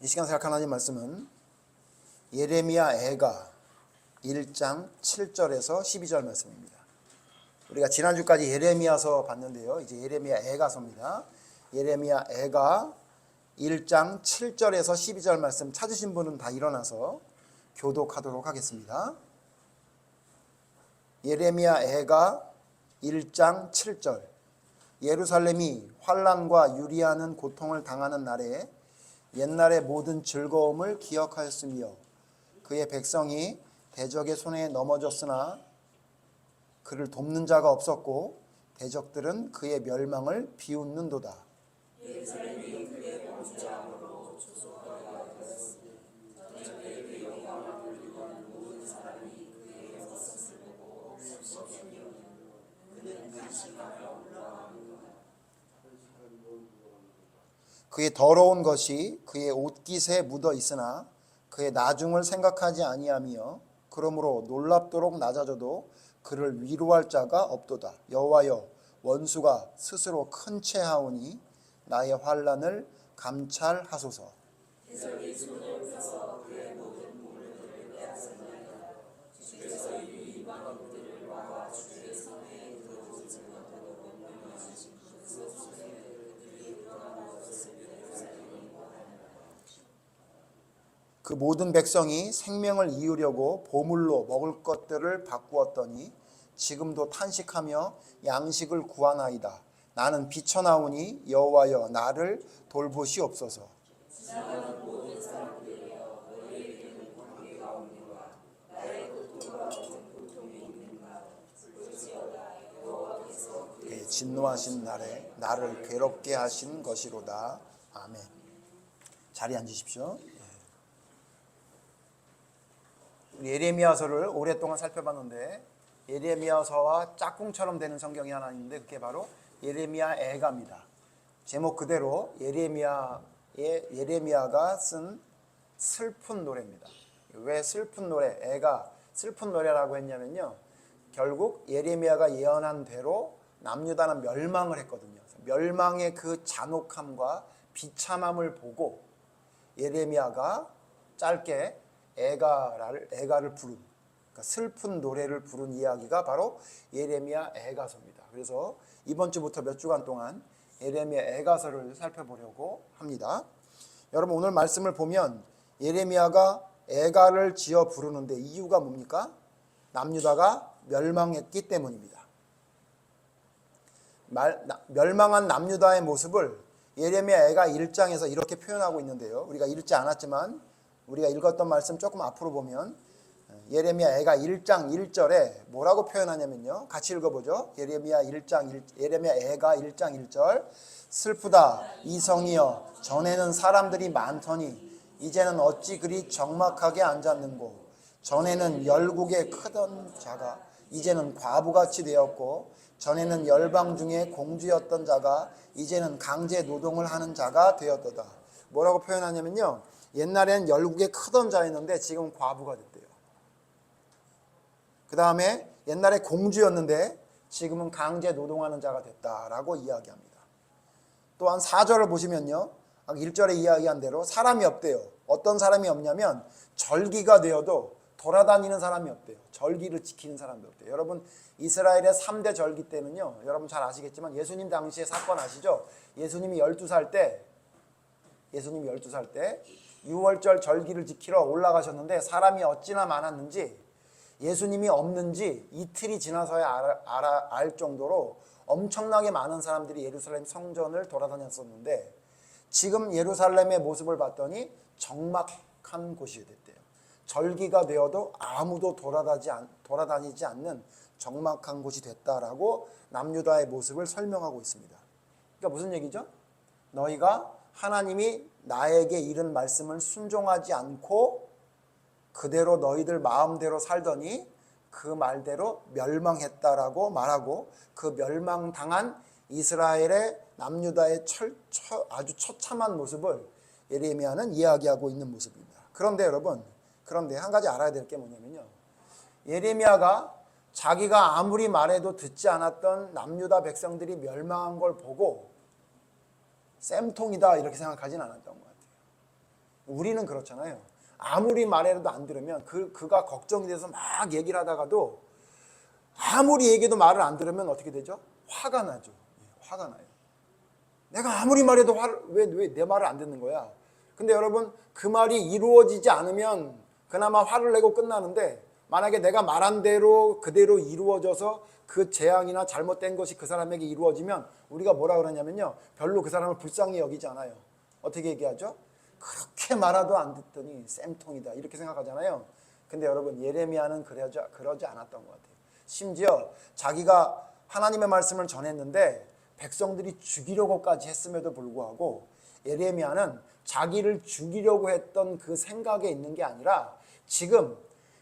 이 시간 생각할 하나님 말씀은 예레미야 애가 1장 7절에서 12절 말씀입니다. 우리가 지난주까지 예레미야서 봤는데요. 이제 예레미야 애가서입니다. 예레미야 애가 1장 7절에서 12절 말씀 찾으신 분은 다 일어나서 교독하도록 하겠습니다. 예레미야 애가 1장 7절. 예루살렘이 환난과 유리하는 고통을 당하는 날에 옛날의 모든 즐거움을 기억하였으며 그의 백성이 대적의 손에 넘어졌으나 그를 돕는 자가 없었고 대적들은 그의 멸망을 비웃는도다. 예루살렘이 그의 범죄함으로 조소하여 되었으니 저녁에 그의 영광을 돌리던 모든 사람이 그의 것을 보고 섭섭하며 그는 간식하며 올라가는도다. 그의 더러운 것이 그의 옷깃에 묻어 있으나 그의 나중을 생각하지 아니하며 그러므로 놀랍도록 낮아져도 그를 위로할 자가 없도다. 여호와여, 원수가 스스로 큰 채하오니 나의 환난을 감찰하소서. 대적이 손을 펴서 그의 모든 보물들을 빼앗았나이다. 주께서 이 이방인들을 와와 주의 손에 들어오지 못하도록 명령하신 그 속에 그들이 떠나고 그 모든 백성이 생명을 이으려고 보물로 먹을 것들을 바꾸었더니 지금도 탄식하며 양식을 구하나이다. 나는 비쳐나오니 여호와여 나를 돌보시옵소서. 지나가는 모든 사람들이여 너희에게는 관계가 없는가? 나의 고통과 같은 고통이 있는가? 볼지어다 여호와께서 그의 진노하신 날에 나를 괴롭게 하신 것이로다. 아멘. 자리에 앉으십시오. 예레미야서를 오랫동안 살펴봤는데 예레미야서와 짝꿍처럼 되는 성경이 하나 있는데 그게 바로 예레미야 애가입니다. 제목 그대로 예레미야가 쓴 슬픈 노래입니다. 왜 슬픈 노래, 애가 슬픈 노래라고 했냐면요, 결국 예레미야가 예언한 대로 남유다는 멸망을 했거든요. 멸망의 그 잔혹함과 비참함을 보고 예레미야가 짧게 애가를 부른, 그러니까 슬픈 노래를 부른 이야기가 바로 예레미야 애가서입니다. 그래서 이번 주부터 몇 주간 동안 예레미야 애가서를 살펴보려고 합니다. 여러분 오늘 말씀을 보면 예레미야가 애가를 지어 부르는데 이유가 뭡니까? 남유다가 멸망했기 때문입니다. 멸망한 남유다의 모습을 예레미야 애가 1장에서 이렇게 표현하고 있는데요. 우리가 읽지 않았지만 우리가 읽었던 말씀 조금 앞으로 보면 예레미야 애가 1장 1절에 뭐라고 표현하냐면요. 같이 읽어보죠. 예레미야 애가 1장 1절. 슬프다 이성이여 전에는 사람들이 많더니 이제는 어찌 그리 적막하게 앉았는고. 전에는 열국에 크던 자가 이제는 과부같이 되었고 전에는 열방 중에 공주였던 자가 이제는 강제 노동을 하는 자가 되었도다. 뭐라고 표현하냐면요, 옛날에는 열국에 크던 자였는데 지금 과부가 됐대요. 그 다음에 옛날에 공주였는데 지금은 강제 노동하는 자가 됐다라고 이야기합니다. 또한 4절을 보시면요, 1절에 이야기한 대로 사람이 없대요. 어떤 사람이 없냐면 절기가 되어도 돌아다니는 사람이 없대요. 절기를 지키는 사람이 없대요. 여러분 이스라엘의 3대 절기 때는요, 여러분 잘 아시겠지만 예수님 당시의 사건 아시죠? 예수님이 12살 때 6월절 절기를 지키러 올라가셨는데 사람이 어찌나 많았는지 예수님이 없는지 이틀이 지나서야 알 정도로 엄청나게 많은 사람들이 예루살렘 성전을 돌아다녔었는데 지금 예루살렘의 모습을 봤더니 적막한 곳이 됐대요. 절기가 되어도 아무도 돌아다니지 않는 적막한 곳이 됐다라고 남유다의 모습을 설명하고 있습니다. 그러니까 무슨 얘기죠? 너희가 하나님이 나에게 이른 말씀을 순종하지 않고 그대로 너희들 마음대로 살더니 그 말대로 멸망했다라고 말하고 그 멸망당한 이스라엘의 남유다의 아주 처참한 모습을 예레미야는 이야기하고 있는 모습입니다. 그런데 여러분, 한 가지 알아야 될 게 뭐냐면요, 예레미야가 자기가 아무리 말해도 듣지 않았던 남유다 백성들이 멸망한 걸 보고 쌤통이다 이렇게 생각하진 않았던 것 같아요. 우리는 그렇잖아요. 아무리 말해도 안 들으면 그가 걱정이 돼서 막 얘기를 하다가도 아무리 얘기해도 말을 안 들으면 어떻게 되죠? 화가 나죠. 화가 나요. 내가 아무리 말해도 왜 내 말을 안 듣는 거야? 근데 여러분, 그 말이 이루어지지 않으면 그나마 화를 내고 끝나는데, 만약에 내가 말한 대로 그대로 이루어져서 그 재앙이나 잘못된 것이 그 사람에게 이루어지면 우리가 뭐라 그러냐면요, 별로 그 사람을 불쌍히 여기지 않아요. 어떻게 얘기하죠? 그렇게 말아도 안 듣더니 쌤통이다, 이렇게 생각하잖아요. 근데 여러분, 예레미야는 그러지 않았던 것 같아요. 심지어 자기가 하나님의 말씀을 전했는데 백성들이 죽이려고까지 했음에도 불구하고 예레미야는 자기를 죽이려고 했던 그 생각에 있는 게 아니라, 지금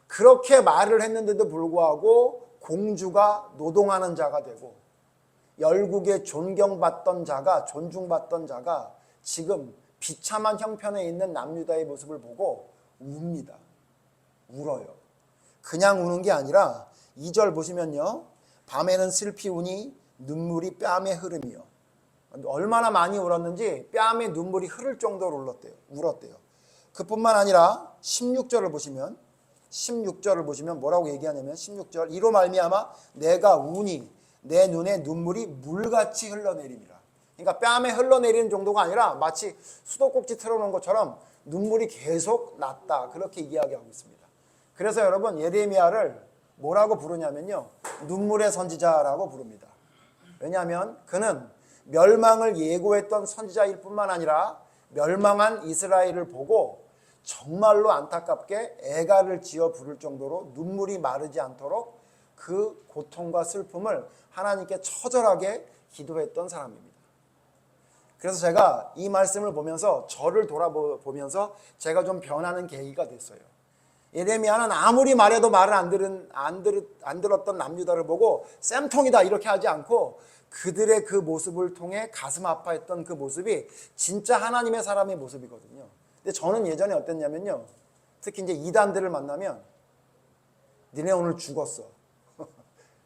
그렇게 말을 했는데도 불구하고 공주가 노동하는 자가 되고 열국에 존경받던 자가, 존중받던 자가 지금 비참한 형편에 있는 남유다의 모습을 보고 웁니다. 울어요. 그냥 우는 게 아니라 2절 보시면요, 밤에는 슬피 우니 눈물이 뺨에 흐름이요. 얼마나 많이 울었는지 뺨에 눈물이 흐를 정도로 울었대요. 그뿐만 아니라 16절을 보시면 뭐라고 얘기하냐면, 16절, 이로 말미암아 내가 우니 내 눈에 눈물이 물같이 흘러내림이라. 그러니까 뺨에 흘러내리는 정도가 아니라 마치 수도꼭지 틀어놓은 것처럼 눈물이 계속 났다, 그렇게 이야기하고 있습니다. 그래서 여러분, 예레미야를 뭐라고 부르냐면요, 눈물의 선지자라고 부릅니다. 왜냐하면 그는 멸망을 예고했던 선지자일 뿐만 아니라 멸망한 이스라엘을 보고 정말로 안타깝게 애가를 지어 부를 정도로 눈물이 마르지 않도록 그 고통과 슬픔을 하나님께 처절하게 기도했던 사람입니다. 그래서 제가 이 말씀을 보면서 저를 돌아보면서 제가 좀 변하는 계기가 됐어요. 예레미야는 아무리 말해도 말을 안 들었던 남유다를 보고 쌤통이다 이렇게 하지 않고, 그들의 그 모습을 통해 가슴 아파했던 그 모습이 진짜 하나님의 사람의 모습이거든요. 근데 저는 예전에 어땠냐면요, 특히 이제 이단들을 만나면 니네 오늘 죽었어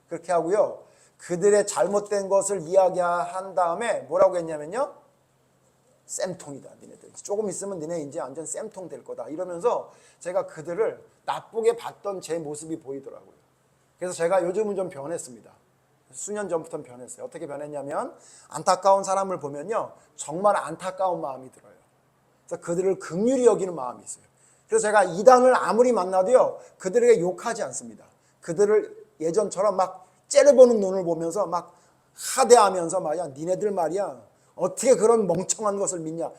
그렇게 하고요, 그들의 잘못된 것을 이야기한 다음에 뭐라고 했냐면요, 쌤통이다 니네들, 조금 있으면 니네 이제 완전 쌤통 될 거다, 이러면서 제가 그들을 나쁘게 봤던 제 모습이 보이더라고요. 그래서 제가 요즘은 좀 변했습니다. 수년 전부터는 변했어요. 어떻게 변했냐면, 안타까운 사람을 보면요, 정말 안타까운 마음이 들어요. 그래서 그들을 긍휼히 여기는 마음이 있어요. 그래서 제가 이단을 아무리 만나도요, 그들에게 욕하지 않습니다. 그들을 예전처럼 막 째려보는 눈을 보면서 막 하대하면서 말이야, 니네들 말이야 어떻게 그런 멍청한 것을 믿냐,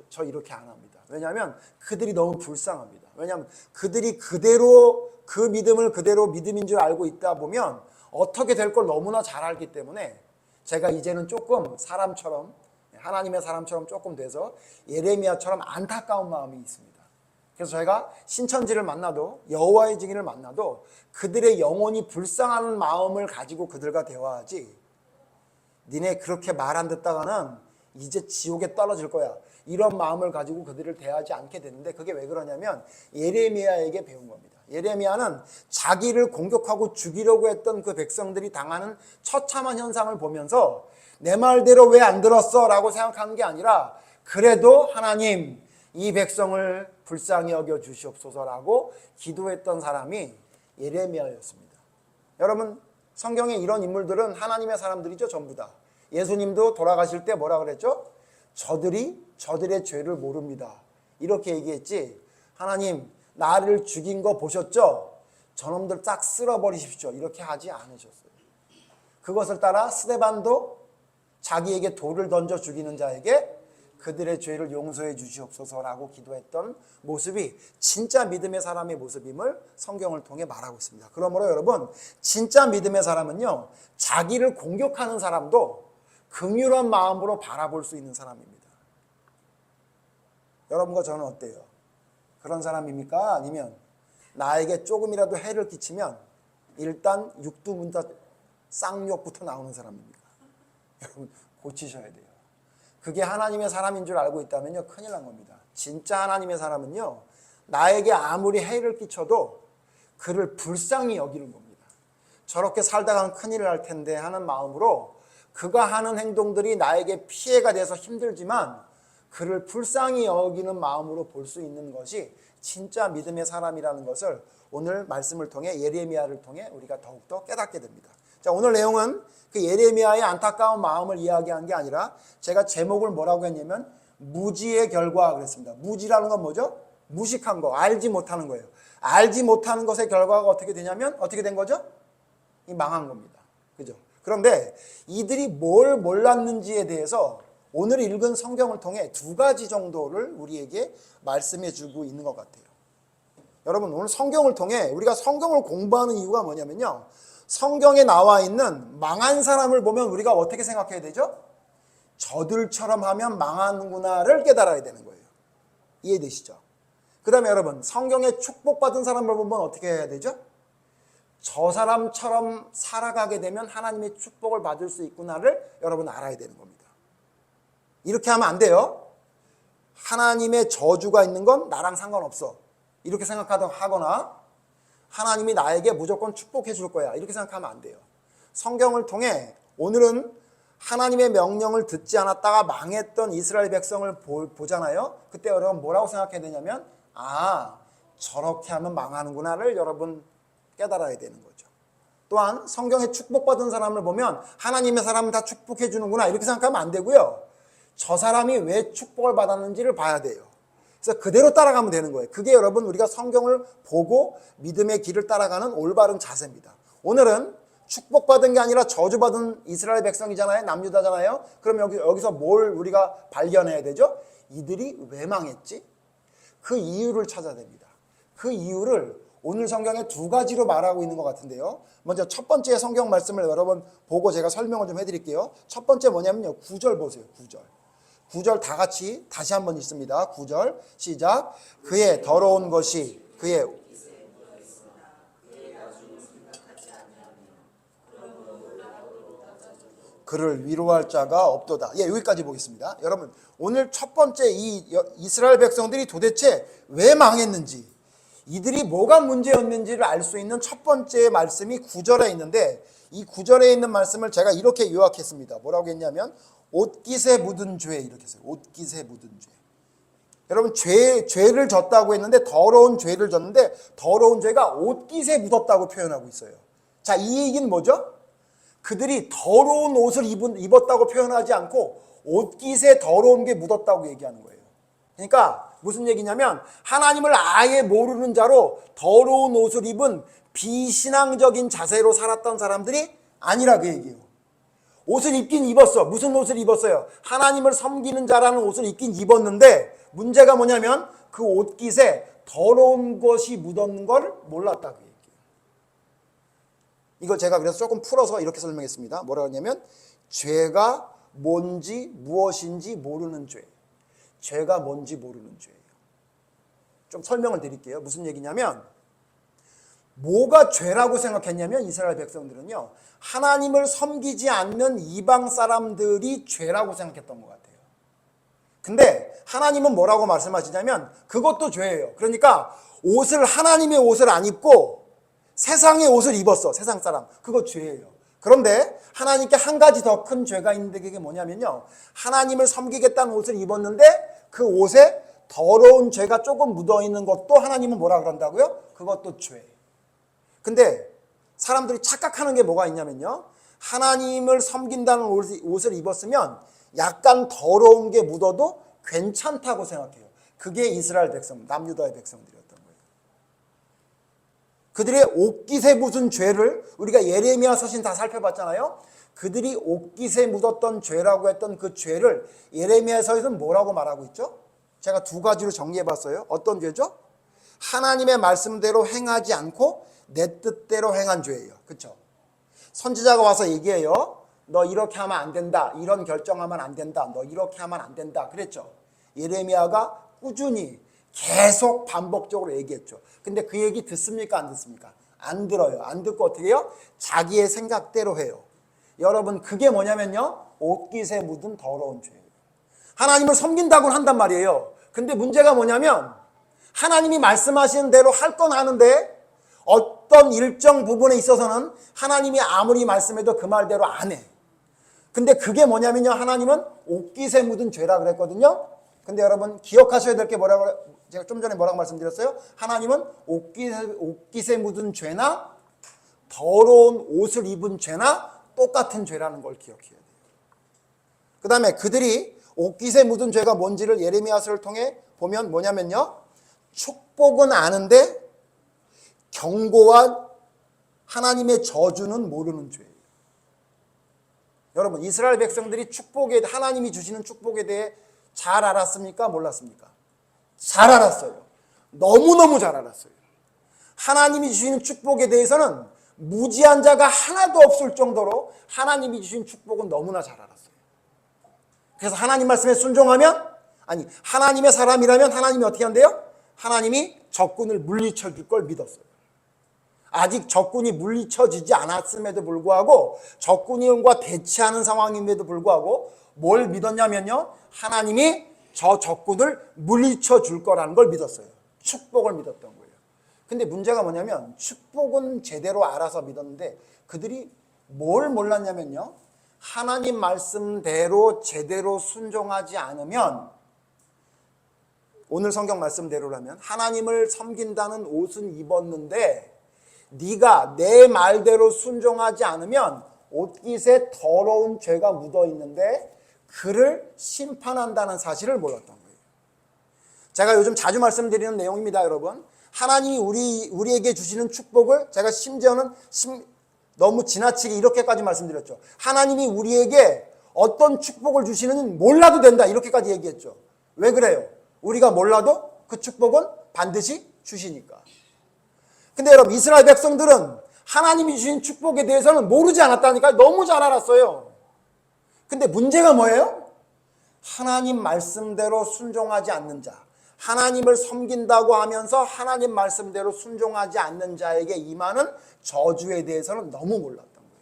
저 이렇게 안 합니다. 왜냐하면 그들이 너무 불쌍합니다. 왜냐하면 그들이 그대로 그 믿음을 그대로 믿음인 줄 알고 있다 보면 어떻게 될 걸 너무나 잘 알기 때문에 제가 이제는 조금 사람처럼, 하나님의 사람처럼 조금 돼서 예레미야처럼 안타까운 마음이 있습니다. 그래서 저희가 신천지를 만나도, 여호와의 증인을 만나도 그들의 영혼이 불쌍한 마음을 가지고 그들과 대화하지, 니네 그렇게 말 안 듣다가는 이제 지옥에 떨어질 거야, 이런 마음을 가지고 그들을 대하지 않게 되는데, 그게 왜 그러냐면 예레미야에게 배운 겁니다. 예레미야는 자기를 공격하고 죽이려고 했던 그 백성들이 당하는 처참한 현상을 보면서 내 말대로 왜 안 들었어? 라고 생각하는 게 아니라, 그래도 하나님 이 백성을 불쌍히 여겨 주시옵소서라고 기도했던 사람이 예레미야였습니다. 여러분, 성경에 이런 인물들은 하나님의 사람들이죠, 전부 다. 예수님도 돌아가실 때 뭐라 그랬죠? 저들이 저들의 죄를 모릅니다, 이렇게 얘기했지, 하나님 나를 죽인 거 보셨죠? 저놈들 싹 쓸어버리십시오, 이렇게 하지 않으셨어요. 그것을 따라 스데반도 자기에게 돌을 던져 죽이는 자에게 그들의 죄를 용서해 주시옵소서라고 기도했던 모습이 진짜 믿음의 사람의 모습임을 성경을 통해 말하고 있습니다. 그러므로 여러분, 진짜 믿음의 사람은요, 자기를 공격하는 사람도 긍휼한 마음으로 바라볼 수 있는 사람입니다. 여러분과 저는 어때요? 그런 사람입니까? 아니면 나에게 조금이라도 해를 끼치면 일단 육두문자 쌍욕부터 나오는 사람입니까? 여러분, 고치셔야 돼요. 그게 하나님의 사람인 줄 알고 있다면요, 큰일 난 겁니다. 진짜 하나님의 사람은요, 나에게 아무리 해를 끼쳐도 그를 불쌍히 여기는 겁니다. 저렇게 살다가는 큰일을 할 텐데 하는 마음으로 그가 하는 행동들이 나에게 피해가 돼서 힘들지만 그를 불쌍히 여기는 마음으로 볼 수 있는 것이 진짜 믿음의 사람이라는 것을 오늘 말씀을 통해 예레미야를 통해 우리가 더욱더 깨닫게 됩니다. 자, 오늘 내용은 그 예레미야의 안타까운 마음을 이야기한 게 아니라 제가 제목을 뭐라고 했냐면 무지의 결과 그랬습니다. 무지라는 건 뭐죠? 무식한 거, 알지 못하는 거예요. 알지 못하는 것의 결과가 어떻게 되냐면 어떻게 된 거죠? 이 망한 겁니다. 그죠? 그런데 이들이 뭘 몰랐는지에 대해서 오늘 읽은 성경을 통해 두 가지 정도를 우리에게 말씀해 주고 있는 것 같아요. 여러분, 오늘 성경을 통해 우리가 성경을 공부하는 이유가 뭐냐면요, 성경에 나와 있는 망한 사람을 보면 우리가 어떻게 생각해야 되죠? 저들처럼 하면 망하는구나를 깨달아야 되는 거예요. 이해되시죠? 그 다음에 여러분, 성경에 축복받은 사람을 보면 어떻게 해야 되죠? 저 사람처럼 살아가게 되면 하나님의 축복을 받을 수 있구나를 여러분 알아야 되는 겁니다. 이렇게 하면 안 돼요. 하나님의 저주가 있는 건 나랑 상관없어, 이렇게 생각하거나 하나님이 나에게 무조건 축복해 줄 거야, 이렇게 생각하면 안 돼요. 성경을 통해 오늘은 하나님의 명령을 듣지 않았다가 망했던 이스라엘 백성을 보잖아요. 그때 여러분 뭐라고 생각해야 되냐면 저렇게 하면 망하는구나를 여러분 깨달아야 되는 거죠. 또한 성경에 축복받은 사람을 보면 하나님의 사람은 다 축복해 주는구나, 이렇게 생각하면 안 되고요. 저 사람이 왜 축복을 받았는지를 봐야 돼요. 그래서 그대로 따라가면 되는 거예요. 그게 여러분 우리가 성경을 보고 믿음의 길을 따라가는 올바른 자세입니다. 오늘은 축복받은 게 아니라 저주받은 이스라엘 백성이잖아요. 남유다잖아요. 그럼 여기서 뭘 우리가 발견해야 되죠? 이들이 왜 망했지? 그 이유를 찾아야 됩니다. 그 이유를 오늘 성경에 두 가지로 말하고 있는 것 같은데요. 먼저 첫 번째 성경 말씀을 여러분 보고 제가 설명을 좀 해드릴게요. 첫 번째 뭐냐면요, 9절 보세요. 9절 다 같이 다시 한번 읽습니다. 9절 시작. 그의 더러운 것이 그의 그를 위로할 자가 없도다. 여기까지 보겠습니다. 여러분, 오늘 첫 번째 이 이스라엘 백성들이 도대체 왜 망했는지, 이들이 뭐가 문제였는지를 알 수 있는 첫 번째 말씀이 9절에 있는데, 이 9절에 있는 말씀을 제가 이렇게 요약했습니다. 뭐라고 했냐면 옷깃에 묻은 죄, 이렇게 했어요. 옷깃에 묻은 죄. 여러분, 죄를 졌다고 했는데 더러운 죄를 졌는데 더러운 죄가 옷깃에 묻었다고 표현하고 있어요. 자, 이 얘기는 뭐죠? 그들이 더러운 옷을 입었다고 표현하지 않고 옷깃에 더러운 게 묻었다고 얘기하는 거예요. 그러니까 무슨 얘기냐면 하나님을 아예 모르는 자로 더러운 옷을 입은 비신앙적인 자세로 살았던 사람들이 아니라 그 얘기예요. 옷을 입긴 입었어. 무슨 옷을 입었어요? 하나님을 섬기는 자라는 옷을 입긴 입었는데 문제가 뭐냐면 그 옷깃에 더러운 것이 묻었는 걸 몰랐다고 얘기해요. 이걸 제가 그래서 조금 풀어서 이렇게 설명했습니다. 뭐라고 하냐면 죄가 뭔지 무엇인지 모르는 죄. 죄가 뭔지 모르는 죄예요. 좀 설명을 드릴게요. 무슨 얘기냐면 뭐가 죄라고 생각했냐면 이스라엘 백성들은요, 하나님을 섬기지 않는 이방 사람들이 죄라고 생각했던 것 같아요. 근데 하나님은 뭐라고 말씀하시냐면 그것도 죄예요. 그러니까 하나님의 옷을 안 입고 세상의 옷을 입었어. 세상 사람. 그거 죄예요. 그런데 하나님께 한 가지 더 큰 죄가 있는데 그게 뭐냐면요, 하나님을 섬기겠다는 옷을 입었는데 그 옷에 더러운 죄가 조금 묻어있는 것도 하나님은 뭐라 그런다고요? 그것도 죄. 근데 사람들이 착각하는 게 뭐가 있냐면요, 하나님을 섬긴다는 옷을 입었으면 약간 더러운 게 묻어도 괜찮다고 생각해요. 그게 이스라엘 백성, 남유다의 백성들이었던 거예요. 그들의 옷깃에 묻은 죄를 우리가 예레미야 서신 다 살펴봤잖아요. 그들이 옷깃에 묻었던 죄라고 했던 그 죄를 예레미야서에서는 뭐라고 말하고 있죠? 제가 두 가지로 정리해봤어요. 어떤 죄죠? 하나님의 말씀대로 행하지 않고 내 뜻대로 행한 죄예요. 그렇죠? 선지자가 와서 얘기해요. 너 이렇게 하면 안 된다. 이런 결정하면 안 된다. 너 이렇게 하면 안 된다. 그랬죠? 예레미야가 꾸준히 계속 반복적으로 얘기했죠. 근데 그 얘기 듣습니까? 안 듣습니까? 안 들어요. 안 듣고 어떻게 해요? 자기의 생각대로 해요. 여러분, 그게 뭐냐면요, 옷깃에 묻은 더러운 죄예요. 하나님을 섬긴다고는 한단 말이에요. 근데 문제가 뭐냐면 하나님이 말씀하시는 대로 할 건 하는데 어떤 일정 부분에 있어서는 하나님이 아무리 말씀해도 그 말대로 안 해. 근데 그게 뭐냐면요, 하나님은 옷깃에 묻은 죄라 그랬거든요. 근데 여러분 기억하셔야 될 게 뭐라고, 제가 좀 전에 뭐라고 말씀드렸어요? 하나님은 옷깃에 묻은 죄나 더러운 옷을 입은 죄나 똑같은 죄라는 걸 기억해야 돼요. 그 다음에 그들이 옷깃에 묻은 죄가 뭔지를 예레미야서를 통해 보면 뭐냐면요, 축복은 아는데 경고와 하나님의 저주는 모르는 죄예요. 여러분 이스라엘 백성들이 축복에, 하나님이 주시는 축복에 대해 잘 알았습니까? 몰랐습니까? 잘 알았어요. 너무너무 잘 알았어요. 하나님이 주시는 축복에 대해서는 무지한 자가 하나도 없을 정도로 하나님이 주신 축복은 너무나 잘 알았어요. 그래서 하나님 말씀에 순종하면, 아니 하나님의 사람이라면 하나님이 어떻게 한대요? 하나님이 적군을 물리쳐 줄 걸 믿었어요. 아직 적군이 물리쳐지지 않았음에도 불구하고, 적군과 대치하는 상황임에도 불구하고 뭘 믿었냐면요, 하나님이 저 적군을 물리쳐 줄 거라는 걸 믿었어요. 축복을 믿었던 거예요. 근데 문제가 뭐냐면 축복은 제대로 알아서 믿었는데 그들이 뭘 몰랐냐면요, 하나님 말씀대로 제대로 순종하지 않으면, 오늘 성경 말씀대로라면 하나님을 섬긴다는 옷은 입었는데 네가 내 말대로 순종하지 않으면 옷깃에 더러운 죄가 묻어 있는데 그를 심판한다는 사실을 몰랐던 거예요. 제가 요즘 자주 말씀드리는 내용입니다, 여러분. 하나님이 우리에게 주시는 축복을, 제가 심지어는 너무 지나치게 이렇게까지 말씀드렸죠. 하나님이 우리에게 어떤 축복을 주시는지 몰라도 된다, 이렇게까지 얘기했죠. 왜 그래요? 우리가 몰라도 그 축복은 반드시 주시니까. 근데 여러분 이스라엘 백성들은 하나님이 주신 축복에 대해서는 모르지 않았다니까. 너무 잘 알았어요. 근데 문제가 뭐예요? 하나님 말씀대로 순종하지 않는 자, 하나님을 섬긴다고 하면서 하나님 말씀대로 순종하지 않는 자에게 임하는 저주에 대해서는 너무 몰랐던 거예요.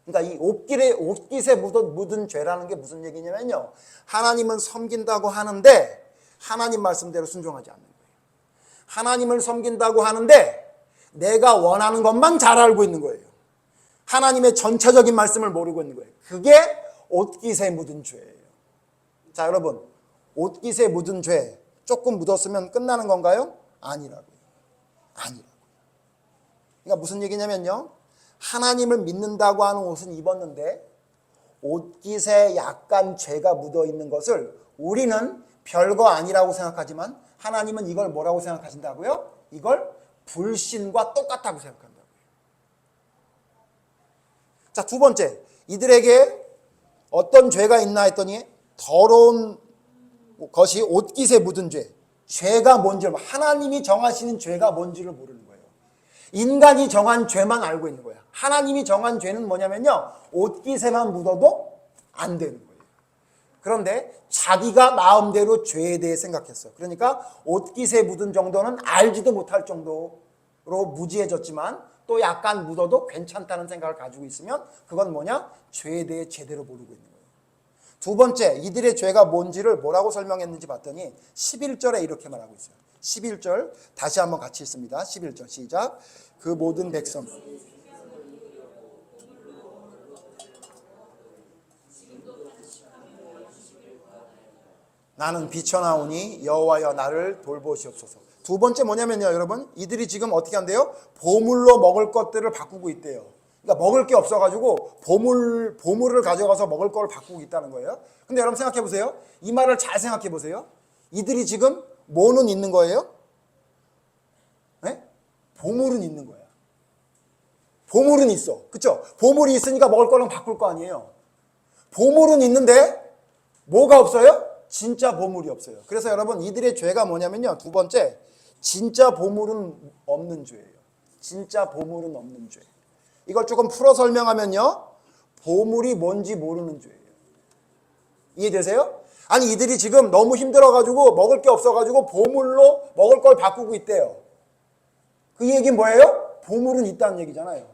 그러니까 이 옷깃에 묻은 죄라는 게 무슨 얘기냐면요, 하나님은 섬긴다고 하는데 하나님 말씀대로 순종하지 않는 거예요. 하나님을 섬긴다고 하는데 내가 원하는 것만 잘 알고 있는 거예요. 하나님의 전체적인 말씀을 모르고 있는 거예요. 그게 옷깃에 묻은 죄예요. 자, 여러분, 옷깃에 묻은 죄 조금 묻었으면 끝나는 건가요? 아니라고요. 아니라고요. 그러니까 무슨 얘기냐면요, 하나님을 믿는다고 하는 옷은 입었는데 옷깃에 약간 죄가 묻어 있는 것을 우리는 별거 아니라고 생각하지만 하나님은 이걸 뭐라고 생각하신다고요? 이걸 불신과 똑같다고 생각한다고요. 자, 두 번째, 이들에게 어떤 죄가 있나 했더니 더러운 것이 옷깃에 묻은 죄. 죄가 뭔지를, 하나님이 정하시는 죄가 뭔지를 모르는 거예요. 인간이 정한 죄만 알고 있는 거예요. 하나님이 정한 죄는 뭐냐면요, 옷깃에만 묻어도 안 되는 거예요. 그런데 자기가 마음대로 죄에 대해 생각했어요. 그러니까 옷깃에 묻은 정도는 알지도 못할 정도로 무지해졌지만 또 약간 묻어도 괜찮다는 생각을 가지고 있으면 그건 뭐냐? 죄에 대해 제대로 모르고 있는 거예요. 두 번째, 이들의 죄가 뭔지를 뭐라고 설명했는지 봤더니 11절에 이렇게 말하고 있어요. 11절 다시 한번 같이 읽습니다. 11절 시작. 그 모든 백성, 나는 비쳐나오니 여호와여 나를 돌보시옵소서. 두 번째 뭐냐면요, 여러분, 이들이 지금 어떻게 한대요? 보물로 먹을 것들을 바꾸고 있대요. 그러니까 먹을 게 없어가지고 보물을 가져가서 먹을 걸 바꾸고 있다는 거예요. 근데 여러분 생각해 보세요. 이 말을 잘 생각해 보세요. 이들이 지금 뭐는 있는 거예요? 네? 보물은 있는 거야. 보물은 있어. 그렇죠? 보물이 있으니까 먹을 거랑 바꿀 거 아니에요. 보물은 있는데 뭐가 없어요? 진짜 보물이 없어요. 그래서 여러분 이들의 죄가 뭐냐면요, 두 번째, 진짜 보물은 없는 죄예요. 진짜 보물은 없는 죄. 이걸 조금 풀어 설명하면요, 보물이 뭔지 모르는 죄예요. 이해되세요? 아니 이들이 지금 너무 힘들어가지고 먹을 게 없어가지고 보물로 먹을 걸 바꾸고 있대요. 그 얘기는 뭐예요? 보물은 있다는 얘기잖아요.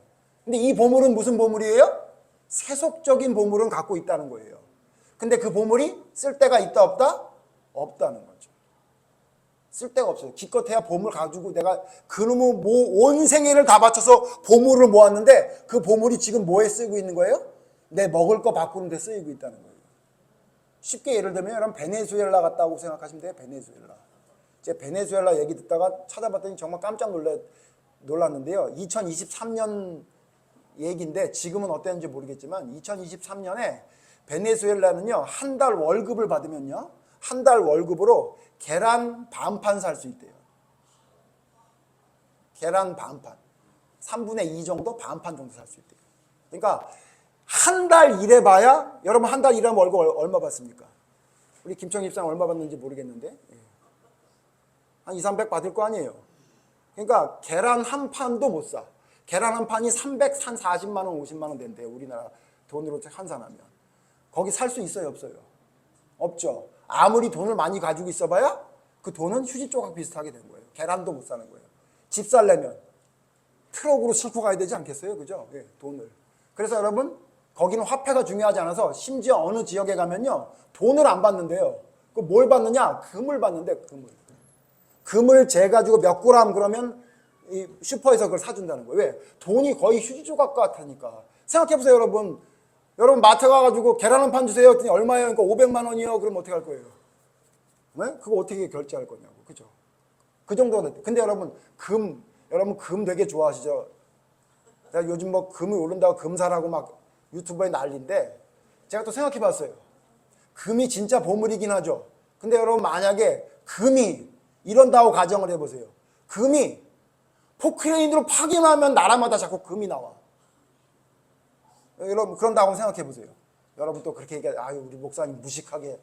근데 이 보물은 무슨 보물이에요? 세속적인 보물은 갖고 있다는 거예요. 근데 그 보물이 쓸데가 있다 없다? 없다는 거죠. 쓸데가 없어요. 기껏해야 보물 가지고 내가 그놈의 온 생애를 다 바쳐서 보물을 모았는데 그 보물이 지금 뭐에 쓰이고 있는 거예요? 내 먹을 거 바꾸는 데 쓰이고 있다는 거예요. 쉽게 예를 들면 여러분 베네수엘라 같다고 생각하시면 돼요. 베네수엘라. 제가 베네수엘라 얘기 듣다가 찾아봤더니 정말 깜짝 놀랐는데요. 2023년 얘기인데 지금은 어땠는지 모르겠지만 2023년에 베네수엘라는요, 한 달 월급을 받으면요, 한 달 월급으로 계란 반판 살 수 있대요. 계란 반판. 3분의 2 정도, 반판 정도 살 수 있대요. 그러니까 한 달 일해봐야, 여러분 한 달 일하면 월급 얼마 받습니까? 우리 김청희 집사님 얼마 받는지 모르겠는데 한 2, 300 받을 거 아니에요. 그러니까 계란 한 판도 못 사. 계란 한 판이 340만 원, 50만 원 된대요. 우리나라 돈으로 환산하면. 거기 살 수 있어요, 없어요? 없죠. 아무리 돈을 많이 가지고 있어봐야 그 돈은 휴지 조각 비슷하게 된 거예요. 계란도 못 사는 거예요. 집 살려면 트럭으로 싣고 가야 되지 않겠어요? 그죠? 예, 돈을. 그래서 여러분, 거기는 화폐가 중요하지 않아서 심지어 어느 지역에 가면요, 돈을 안 받는데요. 그 뭘 받느냐? 금을 받는데, 금을. 금을 재가지고 몇 그램 그러면 이 슈퍼에서 그걸 사준다는 거예요. 왜? 돈이 거의 휴지 조각 같으니까. 생각해보세요, 여러분. 여러분 마트 가가지고 계란 한 판 주세요 했더니 얼마예요? 그러니까 500만 원이요. 그럼 어떻게 할 거예요? 네? 그거 어떻게 결제할 거냐고. 그죠? 그 정도는. 근데 여러분, 여러분 금 되게 좋아하시죠? 제가 요즘 뭐 금이 오른다고 금 사라고 막 유튜브에 난리인데, 제가 또 생각해 봤어요. 금이 진짜 보물이긴 하죠. 근데 여러분 만약에 금이 이런다고 가정을 해보세요. 금이 포크레인으로 파기하면 나라마다 자꾸 금이 나와. 여러분 그런다고 생각해 보세요. 여러분 또 그렇게 얘기해, 아유 우리 목사님 무식하게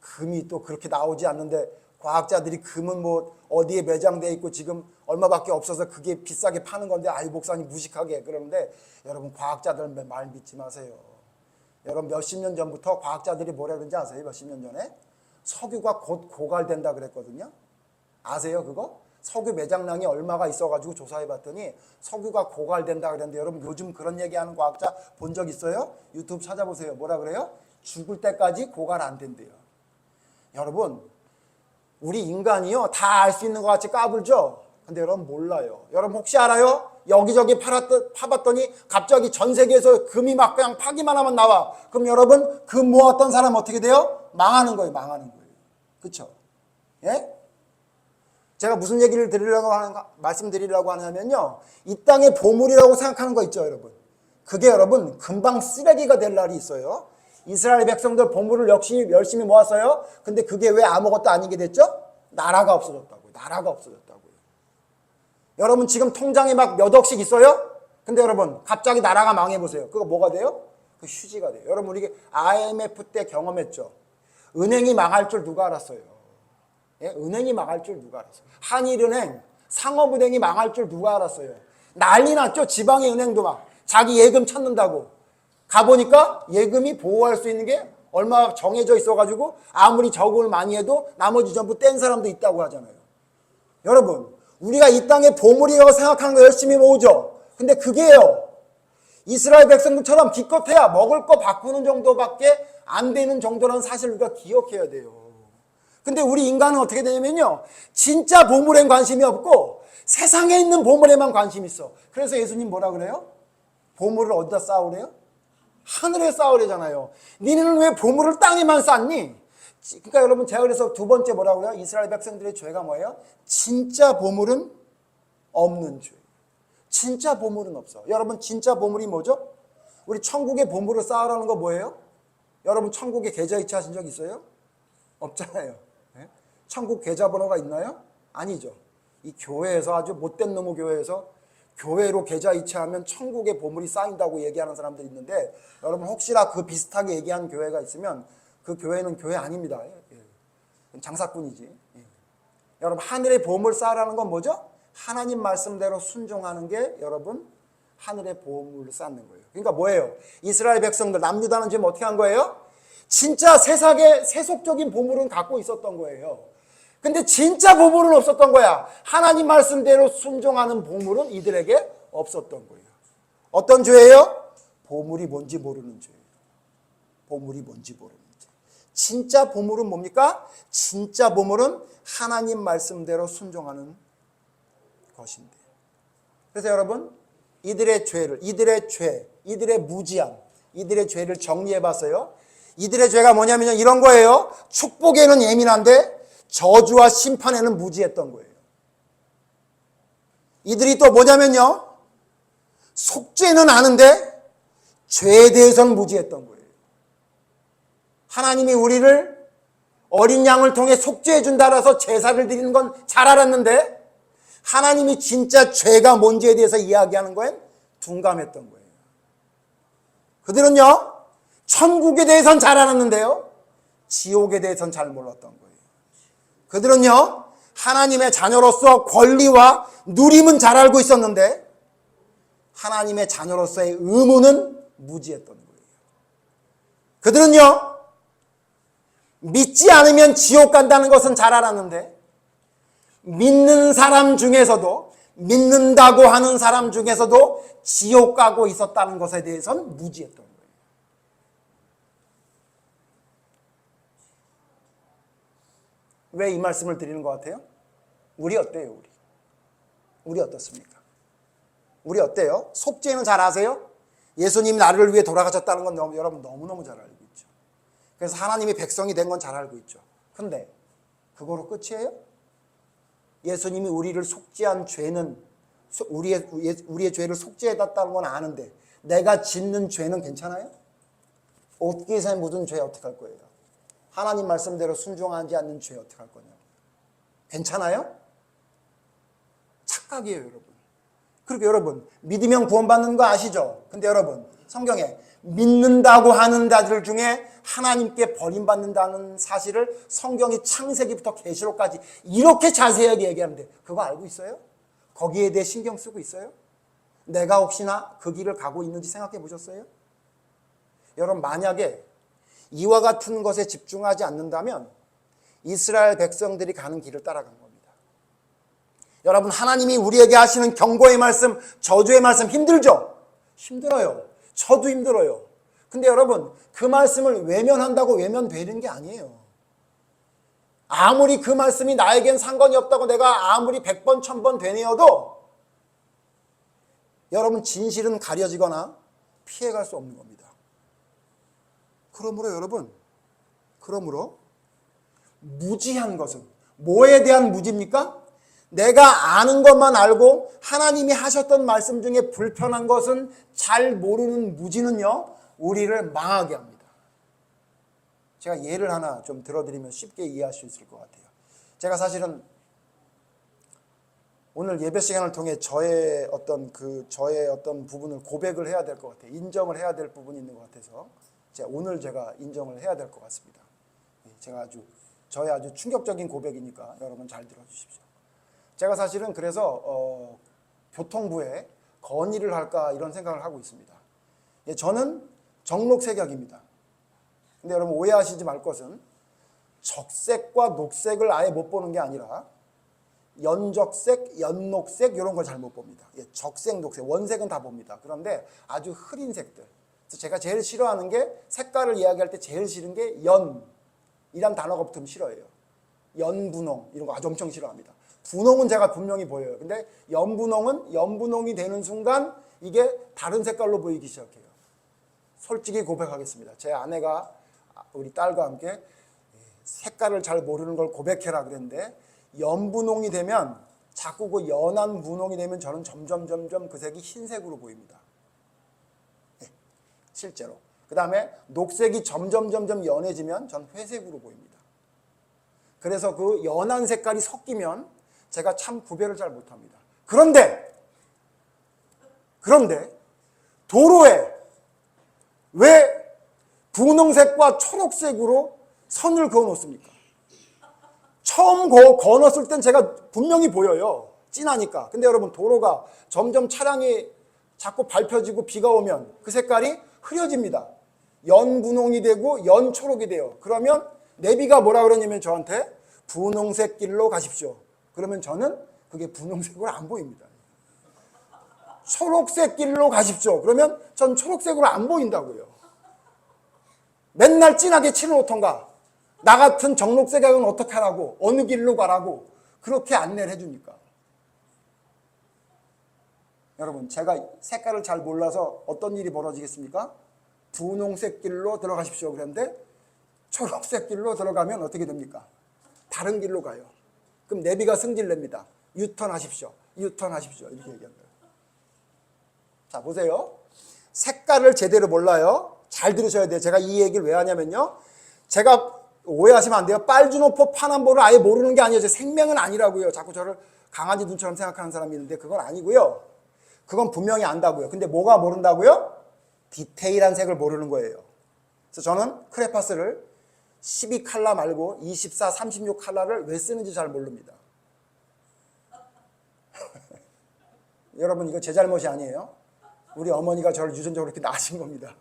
금이 또 그렇게 나오지 않는데, 과학자들이 금은 뭐 어디에 매장돼 있고 지금 얼마밖에 없어서 그게 비싸게 파는 건데, 아유 목사님 무식하게 그러는데, 여러분 과학자들 말 믿지 마세요. 여러분 몇십 년 전부터 과학자들이 뭐라 그런지 아세요? 몇십 년 전에 석유가 곧 고갈된다 그랬거든요. 아세요 그거? 석유 매장량이 얼마가 있어가지고 조사해봤더니 석유가 고갈된다 그랬는데, 여러분 요즘 그런 얘기하는 과학자 본 적 있어요? 유튜브 찾아보세요. 뭐라 그래요? 죽을 때까지 고갈 안 된대요. 여러분 우리 인간이요 다 알 수 있는 것 같이 까불죠? 근데 여러분 몰라요. 여러분 혹시 알아요? 여기저기 파봤더니 갑자기 전 세계에서 금이 막 그냥 파기만 하면 나와. 그럼 여러분 금 모았던 사람 어떻게 돼요? 망하는 거예요. 망하는 거예요. 그쵸? 예? 제가 무슨 얘기를 말씀드리려고 하냐면요, 이 땅의 보물이라고 생각하는 거 있죠, 여러분. 그게 여러분 금방 쓰레기가 될 날이 있어요. 이스라엘 백성들 보물을 역시 열심히 모았어요. 근데 그게 왜 아무것도 아니게 됐죠? 나라가 없어졌다고요. 나라가 없어졌다고요. 여러분 지금 통장에 막 몇 억씩 있어요? 근데 여러분 갑자기 나라가 망해보세요. 그거 뭐가 돼요? 그 휴지가 돼요. 여러분 우리 IMF 때 경험했죠. 은행이 망할 줄 누가 알았어요? 예? 은행이 망할 줄 누가 알았어요? 한일은행, 상업은행이 망할 줄 누가 알았어요? 난리 났죠. 지방의 은행도 막 자기 예금 찾는다고. 가보니까 예금이 보호할 수 있는 게 얼마 정해져 있어가지고 아무리 적응을 많이 해도 나머지 전부 뗀 사람도 있다고 하잖아요. 여러분 우리가 이 땅에 보물이라고 생각하는 거 열심히 모으죠. 근데 그게요, 이스라엘 백성들처럼 기껏해야 먹을 거 바꾸는 정도밖에 안 되는 정도라는 사실을 우리가 기억해야 돼요. 근데 우리 인간은 어떻게 되냐면요, 진짜 보물엔 관심이 없고 세상에 있는 보물에만 관심이 있어. 그래서 예수님 뭐라 그래요? 보물을 어디다 쌓으래요? 하늘에 쌓으래잖아요. 니네는 왜 보물을 땅에만 쌓니? 그러니까 여러분 제가 그래서 두 번째 뭐라고 그래요? 이스라엘 백성들의 죄가 뭐예요? 진짜 보물은 없는 죄. 진짜 보물은 없어. 여러분 진짜 보물이 뭐죠? 우리 천국의 보물을 쌓으라는 거 뭐예요? 여러분 천국에 계좌이체 하신 적 있어요? 없잖아요. 네? 천국 계좌번호가 있나요? 아니죠. 이 교회에서 아주 못된 놈의 교회에서 교회로 계좌이체하면 천국의 보물이 쌓인다고 얘기하는 사람들이 있는데, 여러분 혹시나 그 비슷하게 얘기하는 교회가 있으면 그 교회는 교회 아닙니다. 장사꾼이지. 여러분 하늘의 보물 쌓으라는 건 뭐죠? 하나님 말씀대로 순종하는 게 여러분 하늘의 보물을 쌓는 거예요. 그러니까 뭐예요? 이스라엘 백성들 남유다는 지금 어떻게 한 거예요? 진짜 세상에 세속적인 보물은 갖고 있었던 거예요. 근데 진짜 보물은 없었던 거야. 하나님 말씀대로 순종하는 보물은 이들에게 없었던 거예요. 어떤 죄예요? 보물이 뭔지 모르는 죄예요. 보물이 뭔지 모르는 죄. 진짜 보물은 뭡니까? 진짜 보물은 하나님 말씀대로 순종하는 것인데. 그래서 여러분 이들의 죄를, 이들의 무지함, 이들의 죄를 정리해 봤어요. 이들의 죄가 뭐냐면요, 이런 거예요. 축복에는 예민한데 저주와 심판에는 무지했던 거예요. 이들이 또 뭐냐면요, 속죄는 아는데 죄에 대해서는 무지했던 거예요. 하나님이 우리를 어린 양을 통해 속죄해 준다라 해서 제사를 드리는 건 잘 알았는데 하나님이 진짜 죄가 뭔지에 대해서 이야기하는 거엔 둔감했던 거예요. 그들은요, 천국에 대해서는 잘 알았는데요, 지옥에 대해서는 잘 몰랐던 거예요. 그들은요, 하나님의 자녀로서 권리와 누림은 잘 알고 있었는데 하나님의 자녀로서의 의무는 무지했던 거예요. 그들은요, 믿지 않으면 지옥 간다는 것은 잘 알았는데 믿는 사람 중에서도, 믿는다고 하는 사람 중에서도 지옥 가고 있었다는 것에 대해서는 무지했던 거예요. 왜 이 말씀을 드리는 것 같아요? 우리 어때요? 우리 어떻습니까? 우리 어때요? 속죄는 잘 아세요? 예수님 나를 위해 돌아가셨다는 건 여러분 너무너무 잘 알고 있죠. 그래서 하나님이 백성이 된 건 잘 알고 있죠. 근데 그거로 끝이에요? 예수님이 우리를 속죄한 죄는, 우리의 죄를 속죄해놨다는 건 아는데 내가 짓는 죄는 괜찮아요? 옷깃에 묻은 죄 어떡할 거예요? 하나님 말씀대로 순종하지 않는 죄 어떡할 거냐고. 괜찮아요? 착각이에요, 여러분. 그리고 여러분, 믿으면 구원받는 거 아시죠? 근데 여러분, 성경에 믿는다고 하는 자들 중에 하나님께 버림받는다는 사실을 성경이 창세기부터 계시록까지 이렇게 자세하게 얘기하는데 그거 알고 있어요? 거기에 대해 신경 쓰고 있어요? 내가 혹시나 그 길을 가고 있는지 생각해 보셨어요? 여러분, 만약에 이와 같은 것에 집중하지 않는다면 이스라엘 백성들이 가는 길을 따라간 겁니다. 여러분, 하나님이 우리에게 하시는 경고의 말씀, 저주의 말씀 힘들죠? 힘들어요. 저도 힘들어요. 근데 여러분, 그 말씀을 외면한다고 외면되는 게 아니에요. 아무리 그 말씀이 나에겐 상관이 없다고 내가 아무리 100번, 1000번 되뇌어도 여러분, 진실은 가려지거나 피해갈 수 없는 겁니다. 그러므로 여러분, 무지한 것은 뭐에 대한 무지입니까? 내가 아는 것만 알고 하나님이 하셨던 말씀 중에 불편한 것은 잘 모르는 무지는요, 우리를 망하게 합니다. 제가 예를 하나 좀 들어드리면 쉽게 이해할 수 있을 것 같아요. 제가 사실은 오늘 예배 시간을 통해 저의 어떤 부분을 고백을 해야 될 것 같아요. 인정을 해야 될 부분이 있는 것 같아서 오늘 제가 인정을 해야 될 것 같습니다. 저의 아주 충격적인 고백이니까 여러분 잘 들어주십시오. 제가 사실은 그래서 교통부에 건의를 할까 이런 생각을 하고 있습니다. 저는 정록색약입니다. 근데 여러분 오해하시지 말 것은 적색과 녹색을 아예 못 보는 게 아니라 연적색, 연녹색 이런 걸 잘 못 봅니다. 적색, 녹색, 원색은 다 봅니다. 그런데 아주 흐린 색들. 그래서 제가 제일 싫어하는 게 색깔을 이야기할 때 제일 싫은 게 연이란 단어가 붙으면 싫어해요. 연분홍 이런 거 아주 엄청 싫어합니다. 분홍은 제가 분명히 보여요. 근데 연분홍은 연분홍이 되는 순간 이게 다른 색깔로 보이기 시작해요. 솔직히 고백하겠습니다. 제 아내가 우리 딸과 함께 색깔을 잘 모르는 걸 고백해라 그랬는데 연분홍이 되면 자꾸 그 연한 분홍이 되면 저는 점점 그 색이 흰색으로 보입니다. 실제로. 그 다음에 녹색이 점점 연해지면 전 회색으로 보입니다. 그래서 그 연한 색깔이 섞이면 제가 참 구별을 잘 못합니다. 그런데 도로에 왜 분홍색과 초록색으로 선을 그어 놓습니까? 처음 그어 놓았을 땐 제가 분명히 보여요. 진하니까. 근데 여러분, 도로가 점점 차량이 자꾸 밟혀지고 비가 오면 그 색깔이 흐려집니다. 연분홍이 되고 연초록이 돼요. 그러면 내비가 뭐라 그러냐면 저한테 분홍색 길로 가십시오. 그러면 저는 그게 분홍색으로 안 보입니다. 초록색 길로 가십시오. 그러면 전 초록색으로 안 보인다고요. 맨날 진하게 치는 오토가 나 같은 정록색약은 어떻게 하라고, 어느 길로 가라고 그렇게 안내를 해줍니까? 여러분, 제가 색깔을 잘 몰라서 어떤 일이 벌어지겠습니까? 분홍색 길로 들어가십시오 그랬는데 초록색 길로 들어가면 어떻게 됩니까? 다른 길로 가요. 그럼 내비가 승질냅니다. 유턴하십시오. 유턴하십시오. 이렇게 얘기합니다. 자, 보세요. 색깔을 제대로 몰라요. 잘 들으셔야 돼요. 제가 이 얘기를 왜 하냐면요. 제가 오해하시면 안 돼요. 빨주노포 파남보를 아예 모르는 게 아니에요. 제 생명은 아니라고요. 자꾸 저를 강아지 눈처럼 생각하는 사람이 있는데 그건 아니고요. 그건 분명히 안다고요. 근데 뭐가 모른다고요? 디테일한 색을 모르는 거예요. 그래서 저는 크레파스를 12칼라 말고 24, 36칼라를 왜 쓰는지 잘 모릅니다. 여러분 이거 제 잘못이 아니에요. 우리 어머니가 저를 유전적으로 이렇게 낳으신 겁니다.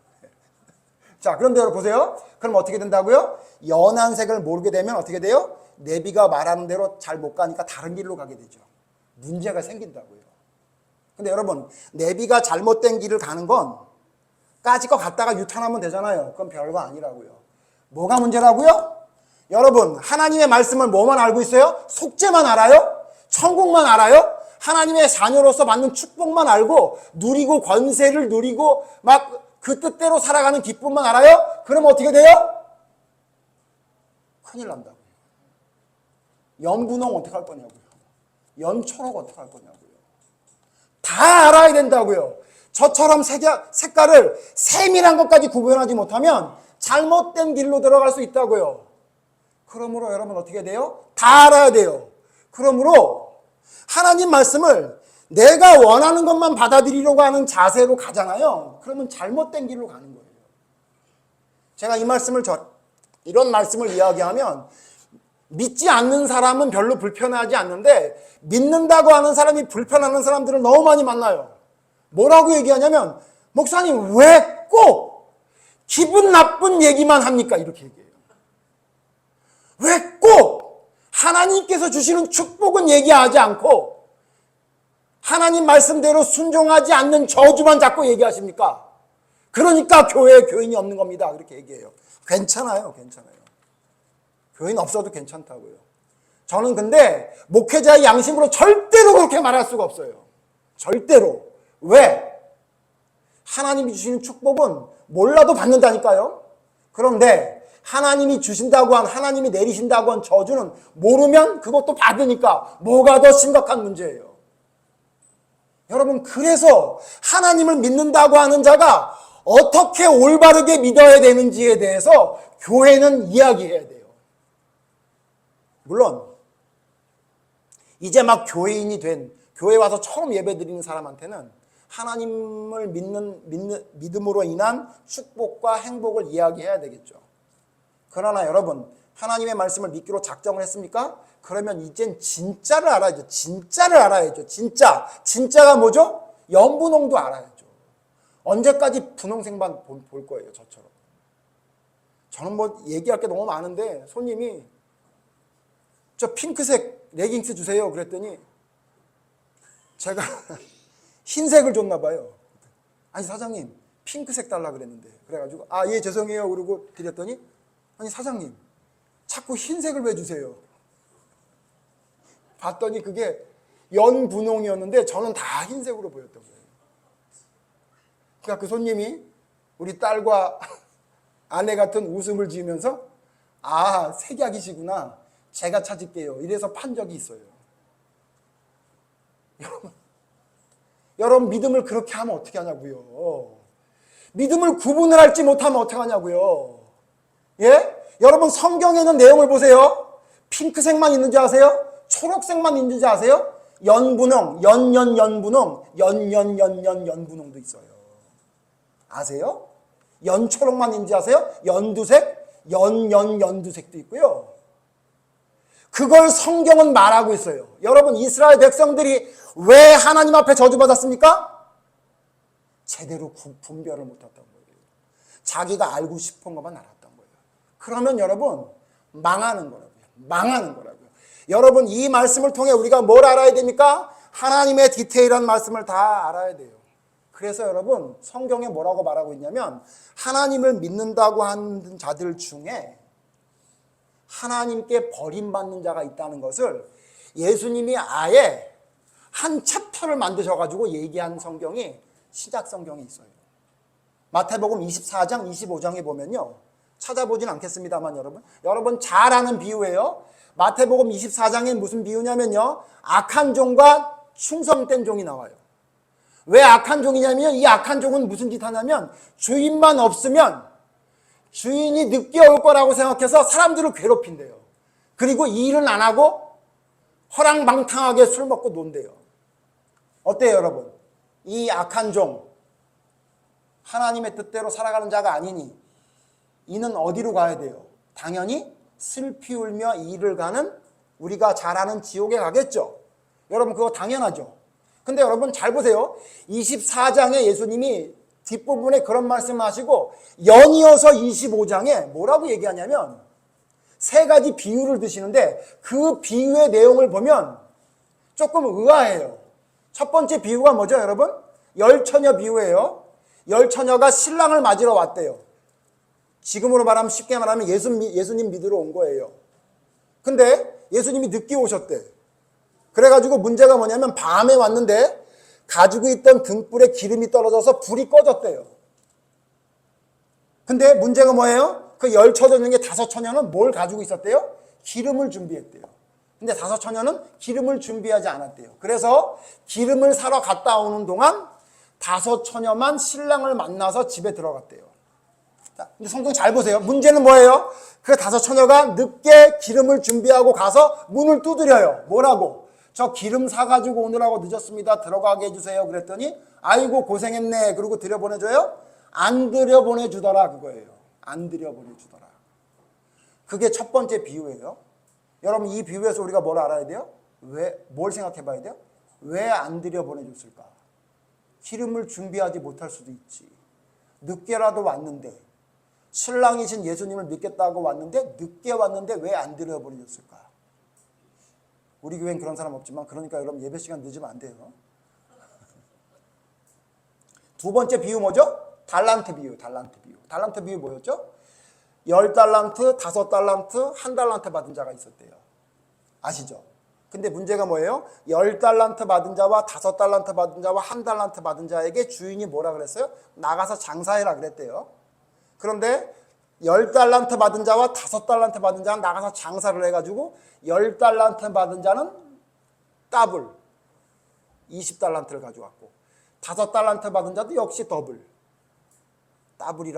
자, 그런데 여러분 보세요. 그럼 어떻게 된다고요? 연한 색을 모르게 되면 어떻게 돼요? 내비가 말하는 대로 잘 못 가니까 다른 길로 가게 되죠. 문제가 생긴다고요. 근데 여러분 내비가 잘못된 길을 가는 건 까짓 거 갔다가 유턴하면 되잖아요. 그건 별거 아니라고요. 뭐가 문제라고요? 여러분 하나님의 말씀을 뭐만 알고 있어요? 속죄만 알아요? 천국만 알아요? 하나님의 자녀로서 받는 축복만 알고 누리고 권세를 누리고 막 그 뜻대로 살아가는 기쁨만 알아요? 그럼 어떻게 돼요? 큰일 난다고요. 연분홍 어떻게 할 거냐고요. 연초록 어떻게 할 거냐고요. 다 알아야 된다고요. 저처럼 색깔을 세밀한 것까지 구분하지 못하면 잘못된 길로 들어갈 수 있다고요. 그러므로 여러분 어떻게 돼요? 다 알아야 돼요. 그러므로 하나님 말씀을 내가 원하는 것만 받아들이려고 하는 자세로 가잖아요. 그러면 잘못된 길로 가는 거예요. 제가 이런 말씀을 이야기하면 믿지 않는 사람은 별로 불편하지 않는데 믿는다고 하는 사람이 불편하는 사람들을 너무 많이 만나요. 뭐라고 얘기하냐면 목사님 왜 꼭 기분 나쁜 얘기만 합니까? 이렇게 얘기해요. 왜 꼭 하나님께서 주시는 축복은 얘기하지 않고 하나님 말씀대로 순종하지 않는 저주만 자꾸 얘기하십니까? 그러니까 교회에 교인이 없는 겁니다. 그렇게 얘기해요. 괜찮아요. 괜찮아요. 교인 없어도 괜찮다고요. 저는 근데 목회자의 양심으로 절대로 그렇게 말할 수가 없어요. 절대로. 왜? 하나님이 주시는 축복은 몰라도 받는다니까요. 그런데 하나님이 주신다고 한, 하나님이 내리신다고 한 저주는 모르면 그것도 받으니까 뭐가 더 심각한 문제예요. 여러분 그래서 하나님을 믿는다고 하는 자가 어떻게 올바르게 믿어야 되는지에 대해서 교회는 이야기해야 돼요. 물론 이제 막 교회인이 된 교회 와서 처음 예배드리는 사람한테는 하나님을 믿음으로 인한 축복과 행복을 이야기해야 되겠죠. 그러나 여러분 하나님의 말씀을 믿기로 작정을 했습니까? 그러면 이젠 진짜를 알아야죠. 진짜를 알아야죠. 진짜가 뭐죠? 연분홍도 알아야죠. 언제까지 분홍색만 볼 거예요. 저처럼. 저는 뭐 얘기할 게 너무 많은데 손님이 저 핑크색 레깅스 주세요 그랬더니 제가 흰색을 줬나 봐요. 아니 사장님 핑크색 달라 그랬는데 그래가지고 아 예 죄송해요 그러고 드렸더니 아니 사장님 자꾸 흰색을 왜 주세요? 봤더니 그게 연분홍이었는데 저는 다 흰색으로 보였던 거예요. 그러니까 그 손님이 우리 딸과 아내 같은 웃음을 지으면서 아 색약이시구나 제가 찾을게요 이래서 판 적이 있어요. 여러분 믿음을 그렇게 하면 어떻게 하냐고요. 믿음을 구분을 할지 못하면 어떻게 하냐고요. 예? 여러분 성경에 있는 내용을 보세요. 핑크색만 있는지 아세요? 초록색만 있는지 아세요? 연분홍, 연분홍, 연분홍도 있어요. 아세요? 연초록만 있는지 아세요? 연두색, 연두색도 있고요. 그걸 성경은 말하고 있어요. 여러분 이스라엘 백성들이 왜 하나님 앞에 저주받았습니까? 제대로 분별을 못했던 거예요. 자기가 알고 싶은 것만 알았던 거예요. 그러면 여러분 망하는 거라고요. 망하는 거라고요. 여러분 이 말씀을 통해 우리가 뭘 알아야 됩니까? 하나님의 디테일한 말씀을 다 알아야 돼요. 그래서 여러분 성경에 뭐라고 말하고 있냐면 하나님을 믿는다고 하는 자들 중에 하나님께 버림받는 자가 있다는 것을 예수님이 아예 한 챕터를 만드셔가지고 얘기한 성경이 신약 성경에 있어요. 마태복음 24장, 25장에 보면요. 찾아보진 않겠습니다만 여러분 잘 아는 비유예요. 마태복음 24장에 무슨 비유냐면요. 악한 종과 충성된 종이 나와요. 왜 악한 종이냐면 이 악한 종은 무슨 짓 하냐면 주인만 없으면 주인이 늦게 올 거라고 생각해서 사람들을 괴롭힌대요. 그리고 일은 안 하고 허랑방탕하게 술 먹고 논대요. 어때요, 여러분? 이 악한 종, 하나님의 뜻대로 살아가는 자가 아니니 이는 어디로 가야 돼요? 당연히 슬피 울며 이를 가는 우리가 잘 아는 지옥에 가겠죠. 여러분 그거 당연하죠. 근데 여러분 잘 보세요. 24장에 예수님이 뒷부분에 그런 말씀을 하시고 연이어서 25장에 뭐라고 얘기하냐면 세 가지 비유를 드시는데 그 비유의 내용을 보면 조금 의아해요. 첫 번째 비유가 뭐죠, 여러분? 열처녀 비유예요. 열처녀가 신랑을 맞으러 왔대요. 지금으로 말하면 쉽게 말하면 예수님 믿으러 온 거예요. 근데 예수님이 늦게 오셨대. 그래가지고 문제가 뭐냐면 밤에 왔는데 가지고 있던 등불에 기름이 떨어져서 불이 꺼졌대요. 근데 문제가 뭐예요? 그 열처녀 중에 5처녀는 뭘 가지고 있었대요? 기름을 준비했대요. 근데 5처녀는 기름을 준비하지 않았대요. 그래서 기름을 사러 갔다 오는 동안 5처녀만 신랑을 만나서 집에 들어갔대요. 자, 근데 성경 잘 보세요. 문제는 뭐예요? 그 5처녀가 늦게 기름을 준비하고 가서 문을 두드려요. 뭐라고? 저 기름 사가지고 오느라고 늦었습니다. 들어가게 해주세요. 그랬더니 아이고 고생했네. 그리고 들여보내줘요? 안 들여보내주더라 그거예요. 안 들여보내주더라. 그게 첫 번째 비유예요. 여러분 이 비유에서 우리가 뭘 알아야 돼요? 뭘 생각해 봐야 돼요? 왜 안 들여보내줬을까? 기름을 준비하지 못할 수도 있지. 늦게라도 왔는데 신랑이신 예수님을 믿겠다고 왔는데 늦게 왔는데 왜 안 들여보내줬을까? 우리 교회는 그런 사람 없지만 그러니까 여러분 예배 시간 늦으면 안 돼요. 두 번째 비유 뭐죠? 달란트 비유. 달란트 비유 뭐였죠? 10달란트, 5달란트, 1달란트 받은 자가 있었대요. 아시죠? 근데 문제가 뭐예요? 10달란트 받은 자와 5달란트 받은 자와 1달란트 받은 자에게 주인이 뭐라 그랬어요? 나가서 장사해라 그랬대요. 그런데 10달란트 받은 자와 5달란트 받은 자는 나가서 장사를 해가지고 10달란트 받은 자는 더블 20달란트를 가져왔고 5달란트 받은 자도 역시 더블이라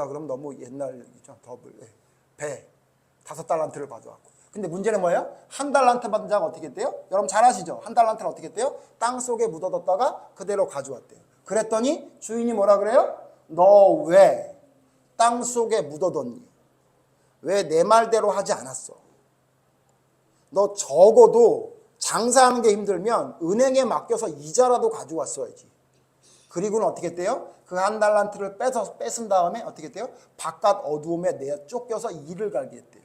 그러면 너무 옛날 얘기죠. 더블 배 5달란트를 가져왔고. 근데 문제는 뭐예요? 1달란트 받은 자가 어떻게 했대요? 여러분 잘 아시죠? 1달란트는 어떻게 했대요? 땅속에 묻어뒀다가 그대로 가져왔대요. 그랬더니 주인이 뭐라 그래요? 너 왜 땅속에 묻어뒀니? 왜 내 말대로 하지 않았어? 너 적어도 장사하는 게 힘들면 은행에 맡겨서 이자라도 가져왔어야지. 그리고는 어떻게 했대요? 그 1달란트를 뺏은 다음에 어떻게 했대요? 바깥 어두움에 내어 쫓겨서 일을 갈게 했대요.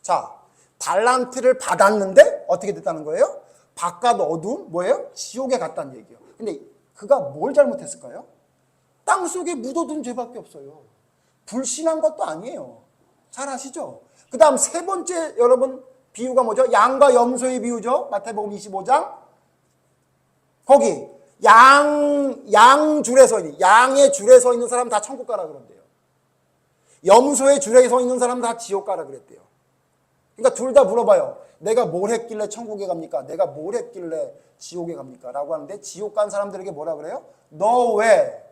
자, 달란트를 받았는데 어떻게 됐다는 거예요? 바깥 어두움, 뭐예요? 지옥에 갔다는 얘기예요. 근데 그가 뭘 잘못했을까요? 땅속에 묻어둔 죄밖에 없어요. 불신한 것도 아니에요. 잘 아시죠? 그 다음 세 번째 여러분 비유가 뭐죠? 양과 염소의 비유죠. 마태복음 25장. 거기 양의 줄에 서 있는 사람 다 천국 가라 그런대요. 염소의 줄에 서 있는 사람 다 지옥 가라 그랬대요. 그러니까 둘 다 물어봐요. 내가 뭘 했길래 천국에 갑니까? 내가 뭘 했길래 지옥에 갑니까? 라고 하는데 지옥 간 사람들에게 뭐라 그래요? 너 왜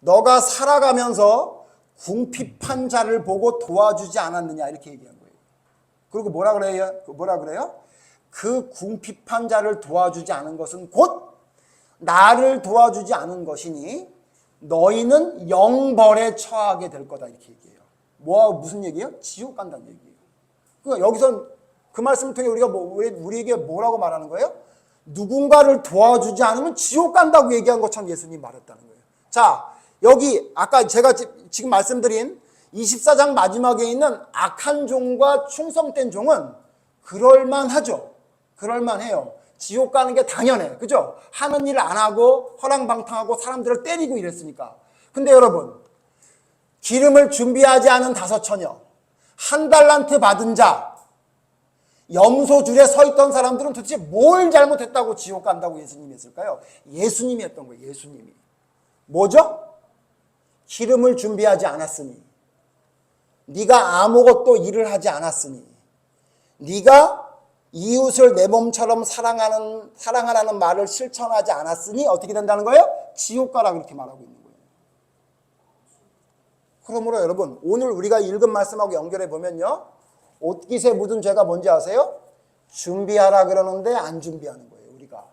너가 살아가면서 궁핍한 자를 보고 도와주지 않았느냐 이렇게 얘기한 거예요. 그리고 뭐라 그래요? 그 궁핍한 자를 도와주지 않은 것은 곧 나를 도와주지 않은 것이니 너희는 영벌에 처하게 될 거다 이렇게 얘기해요. 무슨 얘기예요? 지옥 간다는 얘기예요. 그러니까 여기서 그 말씀을 통해 우리에게 뭐라고 말하는 거예요? 누군가를 도와주지 않으면 지옥 간다고 얘기한 것처럼 예수님이 말했다는 거예요. 자, 여기 아까 제가 지금 말씀드린 24장 마지막에 있는 악한 종과 충성된 종은 그럴만하죠. 그럴만해요. 지옥 가는 게 당연해. 그죠? 하는 일 안 하고 허랑방탕하고 사람들을 때리고 이랬으니까. 근데 여러분, 기름을 준비하지 않은 5처녀, 1달란트 받은 자, 염소 줄에 서 있던 사람들은 도대체 뭘 잘못했다고 지옥 간다고 예수님이 했을까요? 예수님이 했던 거예요. 예수님이. 뭐죠? 기름을 준비하지 않았으니, 네가 아무것도 일을 하지 않았으니, 네가 이웃을 내 몸처럼 사랑하라는 말을 실천하지 않았으니 어떻게 된다는 거예요? 지옥 가라, 그렇게 말하고 있는 거예요. 그러므로 여러분, 오늘 우리가 읽은 말씀하고 연결해 보면요, 옷깃에 묻은 죄가 뭔지 아세요? 준비하라 그러는데 안 준비하는 거예요, 우리가.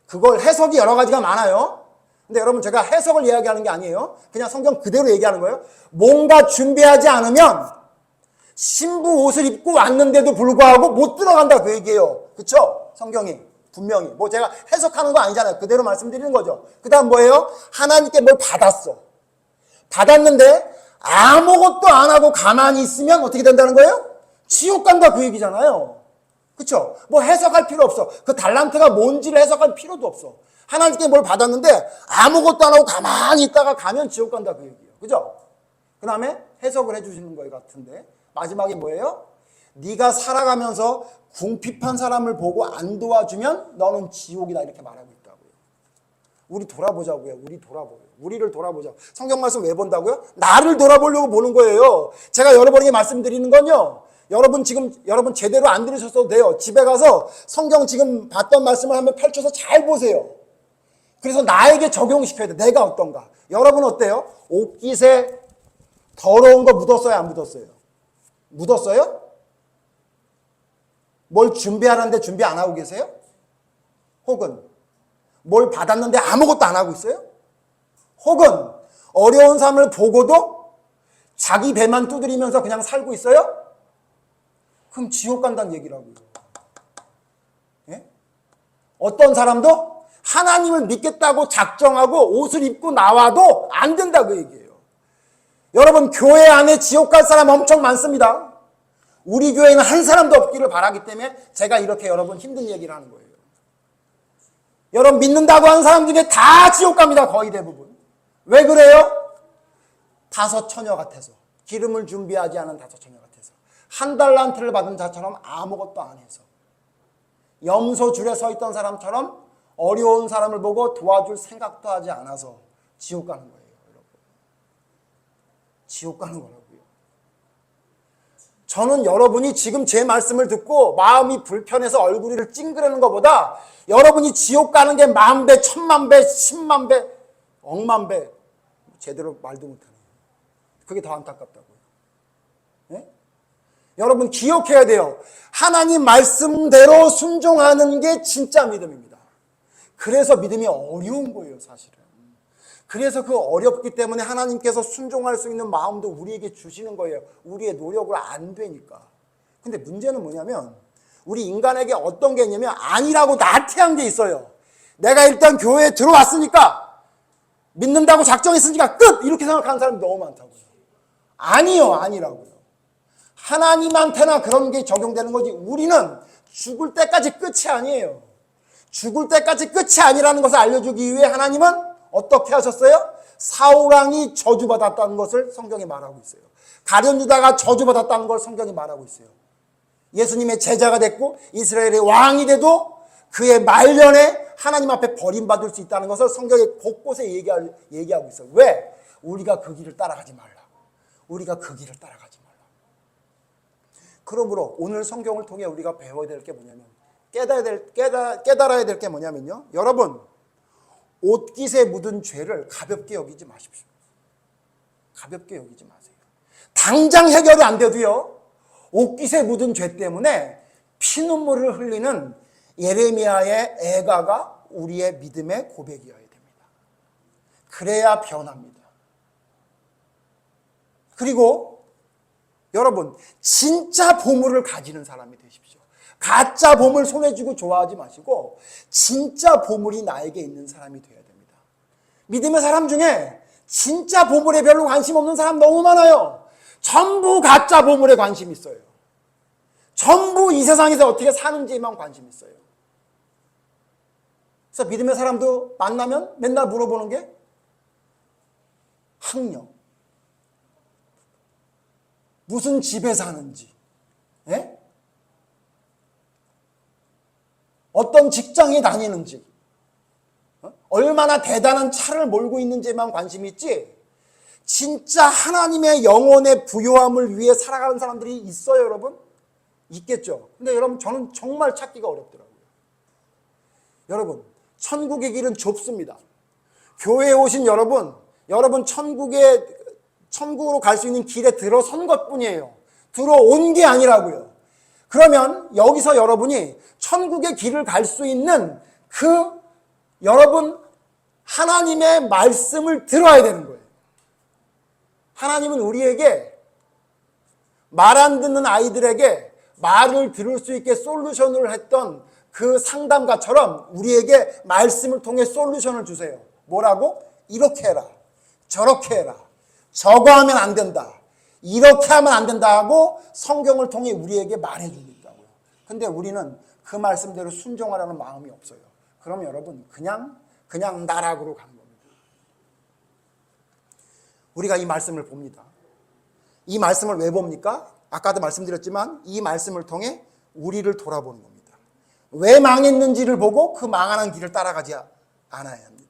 그걸 해석이 여러 가지가 많아요. 근데 여러분, 제가 해석을 이야기하는 게 아니에요. 그냥 성경 그대로 얘기하는 거예요. 뭔가 준비하지 않으면 신부 옷을 입고 왔는데도 불구하고 못 들어간다, 그 얘기예요. 그쵸? 성경이 분명히. 뭐 제가 해석하는 거 아니잖아요. 그대로 말씀드리는 거죠. 그 다음 뭐예요? 하나님께 뭘 받았어. 받았는데 아무것도 안 하고 가만히 있으면 어떻게 된다는 거예요? 지옥 간다, 그 얘기잖아요. 그쵸? 뭐 해석할 필요 없어. 그 달란트가 뭔지를 해석할 필요도 없어. 하나님께 뭘 받았는데 아무것도 안 하고 가만히 있다가 가면 지옥 간다, 그 얘기예요. 그죠? 그 다음에 해석을 해주시는 거 같은데 마지막에 뭐예요? 네가 살아가면서 궁핍한 사람을 보고 안 도와주면 너는 지옥이다, 이렇게 말하고 있다고요. 우리 돌아보자고요. 우리를 돌아보자. 성경 말씀 왜 본다고요? 나를 돌아보려고 보는 거예요. 제가 여러분에게 말씀드리는 건요, 여러분 제대로 안 들으셨어도 돼요. 집에 가서 성경 지금 봤던 말씀을 한번 펼쳐서 잘 보세요. 그래서 나에게 적용시켜야 돼. 내가 어떤가. 여러분 어때요? 옷깃에 더러운 거 묻었어요, 안 묻었어요? 묻었어요? 뭘 준비하는데 준비 안 하고 계세요? 혹은 뭘 받았는데 아무것도 안 하고 있어요? 혹은 어려운 삶을 보고도 자기 배만 두드리면서 그냥 살고 있어요? 그럼 지옥 간다는 얘기라고요. 예? 어떤 사람도 하나님을 믿겠다고 작정하고 옷을 입고 나와도 안 된다, 그 얘기예요. 여러분, 교회 안에 지옥 갈 사람 엄청 많습니다. 우리 교회에는 한 사람도 없기를 바라기 때문에 제가 이렇게 여러분 힘든 얘기를 하는 거예요. 여러분, 믿는다고 하는 사람 중에 다 지옥 갑니다, 거의 대부분. 왜 그래요? 다섯 처녀 같아서. 기름을 준비하지 않은 다섯 처녀 같아서. 한 달란트를 받은 자처럼 아무것도 안 해서. 염소 줄에 서 있던 사람처럼 어려운 사람을 보고 도와줄 생각도 하지 않아서 지옥 가는 거예요, 여러분. 지옥 가는 거라고요. 저는 여러분이 지금 제 말씀을 듣고 마음이 불편해서 얼굴을 찡그리는 것보다 여러분이 지옥 가는 게 10,000배, 10,000,000배, 100,000,000배, 억만배, 제대로 말도 못하네요. 그게 더 안타깝다고요. 네? 여러분 기억해야 돼요. 하나님 말씀대로 순종하는 게 진짜 믿음입니다. 그래서 믿음이 어려운 거예요, 사실은. 그래서 그 어렵기 때문에 하나님께서 순종할 수 있는 마음도 우리에게 주시는 거예요. 우리의 노력으로 안 되니까. 근데 문제는 뭐냐면 우리 인간에게 어떤 게 있냐면 아니라고 나태한 게 있어요. 내가 일단 교회에 들어왔으니까 믿는다고 작정했으니까 끝! 이렇게 생각하는 사람이 너무 많다고요. 아니요, 아니라고요. 하나님한테나 그런 게 적용되는 거지 우리는 죽을 때까지 끝이 아니에요. 죽을 때까지 끝이 아니라는 것을 알려주기 위해 하나님은 어떻게 하셨어요? 사울왕이 저주받았다는 것을 성경이 말하고 있어요. 가룟 유다가 저주받았다는 걸 성경이 말하고 있어요. 예수님의 제자가 됐고 이스라엘의 왕이 돼도 그의 말년에 하나님 앞에 버림받을 수 있다는 것을 성경에 곳곳에 얘기하고 있어요. 왜? 우리가 그 길을 따라가지 말라고. 우리가 그 길을 따라가지 말라고. 그러므로 오늘 성경을 통해 우리가 배워야 될 게 뭐냐면 깨달아야 될 게 뭐냐면요. 여러분, 옷깃에 묻은 죄를 가볍게 여기지 마십시오. 가볍게 여기지 마세요. 당장 해결이 안 돼도요, 옷깃에 묻은 죄 때문에 피눈물을 흘리는 예레미야의 애가가 우리의 믿음의 고백이어야 됩니다. 그래야 변합니다. 그리고 여러분, 진짜 보물을 가지는 사람이 되십시오. 가짜 보물 손에 쥐고 좋아하지 마시고 진짜 보물이 나에게 있는 사람이 되어야 됩니다. 믿음의 사람 중에 진짜 보물에 별로 관심 없는 사람 너무 많아요. 전부 가짜 보물에 관심 있어요. 전부 이 세상에서 어떻게 사는지에만 관심 있어요. 그래서 믿음의 사람도 만나면 맨날 물어보는 게 학력, 무슨 집에 사는지, 예? 어떤 직장에 다니는지, 얼마나 대단한 차를 몰고 있는지에만 관심이 있지, 진짜 하나님의 영혼의 부요함을 위해 살아가는 사람들이 있어요, 여러분? 있겠죠. 근데 여러분, 저는 정말 찾기가 어렵더라고요. 여러분, 천국의 길은 좁습니다. 교회에 오신 여러분 천국으로 갈 수 있는 길에 들어선 것뿐이에요. 들어온 게 아니라고요. 그러면 여기서 여러분이 천국의 길을 갈 수 있는 여러분 하나님의 말씀을 들어야 되는 거예요. 하나님은 우리에게, 말 안 듣는 아이들에게 말을 들을 수 있게 솔루션을 했던 그 상담가처럼 우리에게 말씀을 통해 솔루션을 주세요. 뭐라고? 이렇게 해라, 저렇게 해라, 저거 하면 안 된다, 이렇게 하면 안 된다 하고 성경을 통해 우리에게 말해주고 있다고요. 근데 우리는 그 말씀대로 순종하라는 마음이 없어요. 그럼 여러분 그냥 나락으로 간 겁니다. 우리가 이 말씀을 봅니다. 이 말씀을 왜 봅니까? 아까도 말씀드렸지만 이 말씀을 통해 우리를 돌아보는 겁니다. 왜 망했는지를 보고 그 망하는 길을 따라가지 않아야 합니다.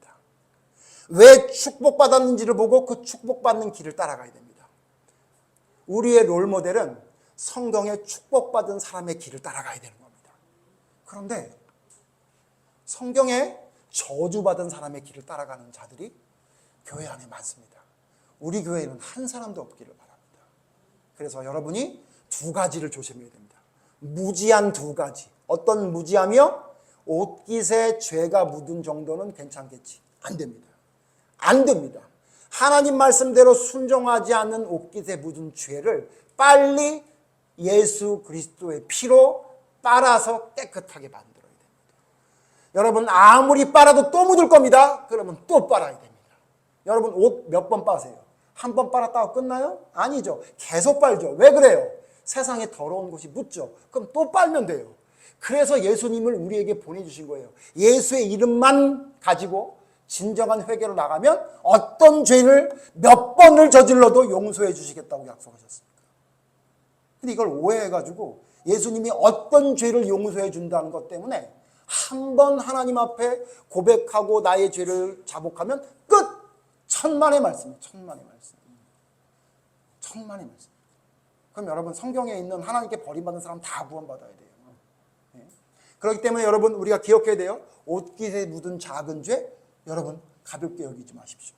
왜 축복받았는지를 보고 그 축복받는 길을 따라가야 됩니다. 우리의 롤모델은 성경에 축복받은 사람의 길을 따라가야 되는 겁니다. 그런데 성경에 저주받은 사람의 길을 따라가는 자들이 교회 안에 많습니다. 우리 교회에는 한 사람도 없기를 바랍니다. 그래서 여러분이 두 가지를 조심해야 됩니다. 무지한 두 가지. 어떤 무지함이요? 옷깃에 죄가 묻은 정도는 괜찮겠지. 안 됩니다. 안 됩니다. 하나님 말씀대로 순종하지 않는 옷깃에 묻은 죄를 빨리 예수 그리스도의 피로 빨아서 깨끗하게 만들어야 됩니다. 여러분 아무리 빨아도 또 묻을 겁니다. 그러면 또 빨아야 됩니다. 여러분 옷 몇 번 빠세요? 한 번 빨았다고 끝나요? 아니죠. 계속 빨죠. 왜 그래요? 세상에 더러운 것이 묻죠. 그럼 또 빨면 돼요. 그래서 예수님을 우리에게 보내주신 거예요. 예수의 이름만 가지고 진정한 회개로 나가면 어떤 죄를 몇 번을 저질러도 용서해 주시겠다고 약속하셨습니다. 근데 이걸 오해해가지고 예수님이 어떤 죄를 용서해 준다는 것 때문에 한 번 하나님 앞에 고백하고 나의 죄를 자복하면 끝! 천만의 말씀이에요. 천만의 말씀. 천만의 말씀. 그럼 여러분 성경에 있는 하나님께 버림받은 사람 다 구원받아야 돼요. 네. 그렇기 때문에 여러분 우리가 기억해야 돼요. 옷깃에 묻은 작은 죄 여러분 가볍게 여기지 마십시오.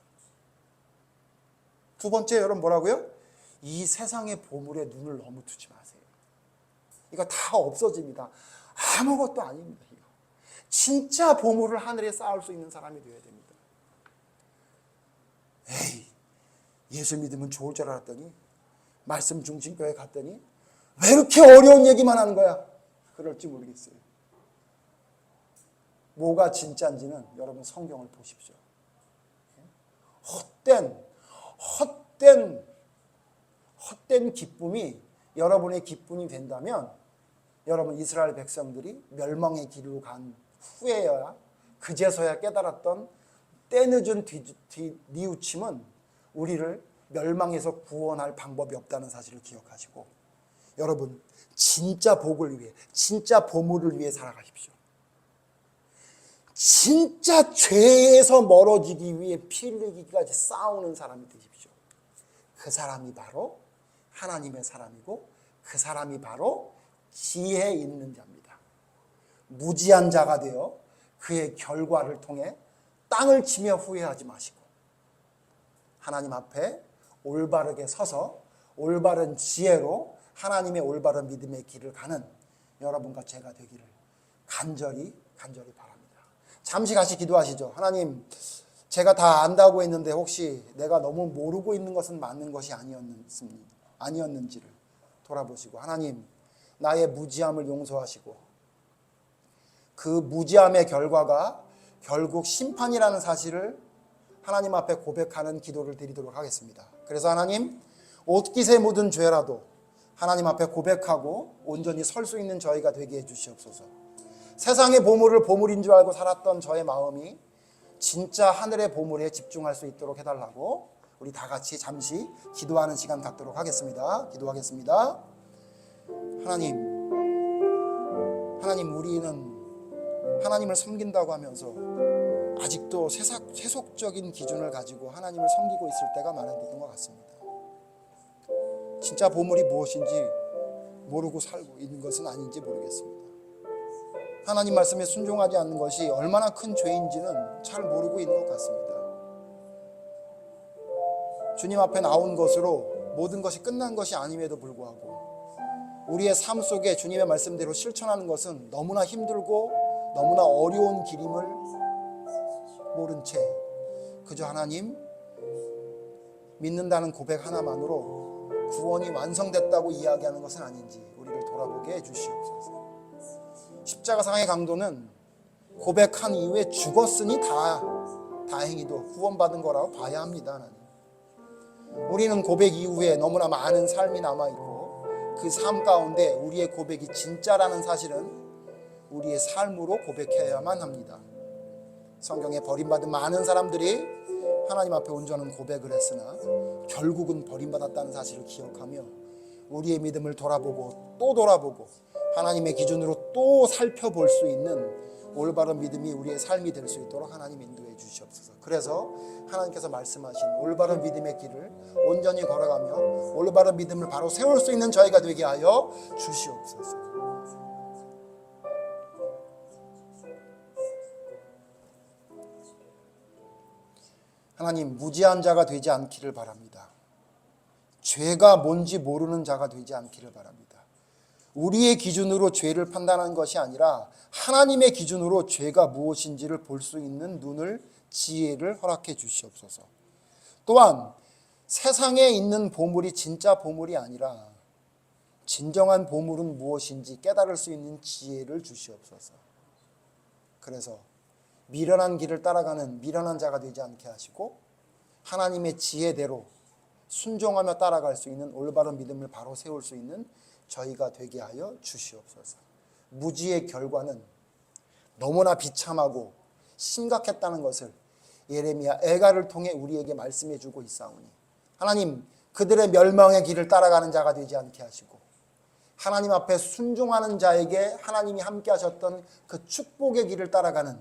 두 번째 여러분 뭐라고요? 이 세상의 보물에 눈을 너무 두지 마세요. 이거 다 없어집니다. 아무것도 아닙니다. 이거. 진짜 보물을 하늘에 쌓을 수 있는 사람이 되어야 됩니다. 에이, 예수 믿으면 좋을 줄 알았더니 말씀 중심 교회 갔더니 왜 이렇게 어려운 얘기만 하는 거야? 그럴지 모르겠어요. 뭐가 진짜인지는 여러분 성경을 보십시오. 헛된 기쁨이 여러분의 기쁨이 된다면 여러분 이스라엘 백성들이 멸망의 길로 간 후에야 그제서야 깨달았던 때늦은 뉘우침은 우리를 멸망에서 구원할 방법이 없다는 사실을 기억하시고 여러분 진짜 복을 위해 진짜 보물을 위해 살아가십시오. 진짜 죄에서 멀어지기 위해 피 흘리기까지 싸우는 사람이 되십시오. 그 사람이 바로 하나님의 사람이고 그 사람이 바로 지혜 있는 자입니다. 무지한 자가 되어 그의 결과를 통해 땅을 치며 후회하지 마시고 하나님 앞에 올바르게 서서 올바른 지혜로 하나님의 올바른 믿음의 길을 가는 여러분과 제가 되기를 간절히 바랍니다. 잠시 같이 기도하시죠. 하나님, 제가 다 안다고 했는데 혹시 내가 너무 모르고 있는 것은 맞는 것이 아니었는지를 돌아보시고 하나님, 나의 무지함을 용서하시고 그 무지함의 결과가 결국 심판이라는 사실을 하나님 앞에 고백하는 기도를 드리도록 하겠습니다. 그래서 하나님, 옷깃에 묻은 죄라도 하나님 앞에 고백하고 온전히 설 수 있는 저희가 되게 해주시옵소서. 세상의 보물을 보물인 줄 알고 살았던 저의 마음이 진짜 하늘의 보물에 집중할 수 있도록 해달라고 우리 다 같이 잠시 기도하는 시간 갖도록 하겠습니다. 기도하겠습니다. 하나님 우리는 하나님을 섬긴다고 하면서 아직도 세속적인 기준을 가지고 하나님을 섬기고 있을 때가 많았던 것 같습니다. 진짜 보물이 무엇인지 모르고 살고 있는 것은 아닌지 모르겠습니다. 하나님 말씀에 순종하지 않는 것이 얼마나 큰 죄인지는 잘 모르고 있는 것 같습니다. 주님 앞에 나온 것으로 모든 것이 끝난 것이 아님에도 불구하고 우리의 삶 속에 주님의 말씀대로 실천하는 것은 너무나 힘들고 너무나 어려운 길임을 모른 채 그저 하나님 믿는다는 고백 하나만으로 구원이 완성됐다고 이야기하는 것은 아닌지 우리를 돌아보게 해주시옵소서. 십자가상의 강도는 고백한 이후에 죽었으니 다행히도 구원받은 거라고 봐야 합니다. 하나님. 우리는 고백 이후에 너무나 많은 삶이 남아있고 그 삶 가운데 우리의 고백이 진짜라는 사실은 우리의 삶으로 고백해야만 합니다. 성경에 버림받은 많은 사람들이 하나님 앞에 온전한 고백을 했으나 결국은 버림받았다는 사실을 기억하며 우리의 믿음을 돌아보고 또 돌아보고 하나님의 기준으로 또 살펴볼 수 있는 올바른 믿음이 우리의 삶이 될 수 있도록 하나님 인도해 주시옵소서. 그래서 하나님께서 말씀하신 올바른 믿음의 길을 온전히 걸어가며 올바른 믿음을 바로 세울 수 있는 저희가 되게 하여 주시옵소서. 하나님, 무지한 자가 되지 않기를 바랍니다. 죄가 뭔지 모르는 자가 되지 않기를 바랍니다. 우리의 기준으로 죄를 판단하는 것이 아니라 하나님의 기준으로 죄가 무엇인지를 볼 수 있는 눈을, 지혜를 허락해 주시옵소서. 또한 세상에 있는 보물이 진짜 보물이 아니라 진정한 보물은 무엇인지 깨달을 수 있는 지혜를 주시옵소서. 그래서 미련한 길을 따라가는 미련한 자가 되지 않게 하시고 하나님의 지혜대로 순종하며 따라갈 수 있는 올바른 믿음을 바로 세울 수 있는 저희가 되게 하여 주시옵소서. 무지의 결과는 너무나 비참하고 심각했다는 것을 예레미야 애가를 통해 우리에게 말씀해 주고 있사오니 하나님, 그들의 멸망의 길을 따라가는 자가 되지 않게 하시고 하나님 앞에 순종하는 자에게 하나님이 함께 하셨던 그 축복의 길을 따라가는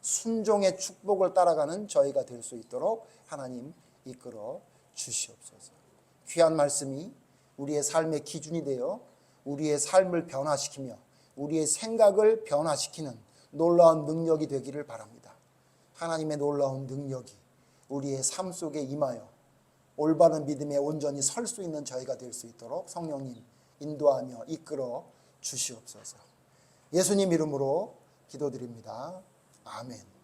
순종의 축복을 따라가는 저희가 될 수 있도록 하나님 이끌어 주시옵소서. 귀한 말씀이 우리의 삶의 기준이 되어 우리의 삶을 변화시키며 우리의 생각을 변화시키는 놀라운 능력이 되기를 바랍니다. 하나님의 놀라운 능력이 우리의 삶 속에 임하여 올바른 믿음에 온전히 설 수 있는 저희가 될 수 있도록 성령님 인도하며 이끌어 주시옵소서. 예수님 이름으로 기도드립니다. 아멘.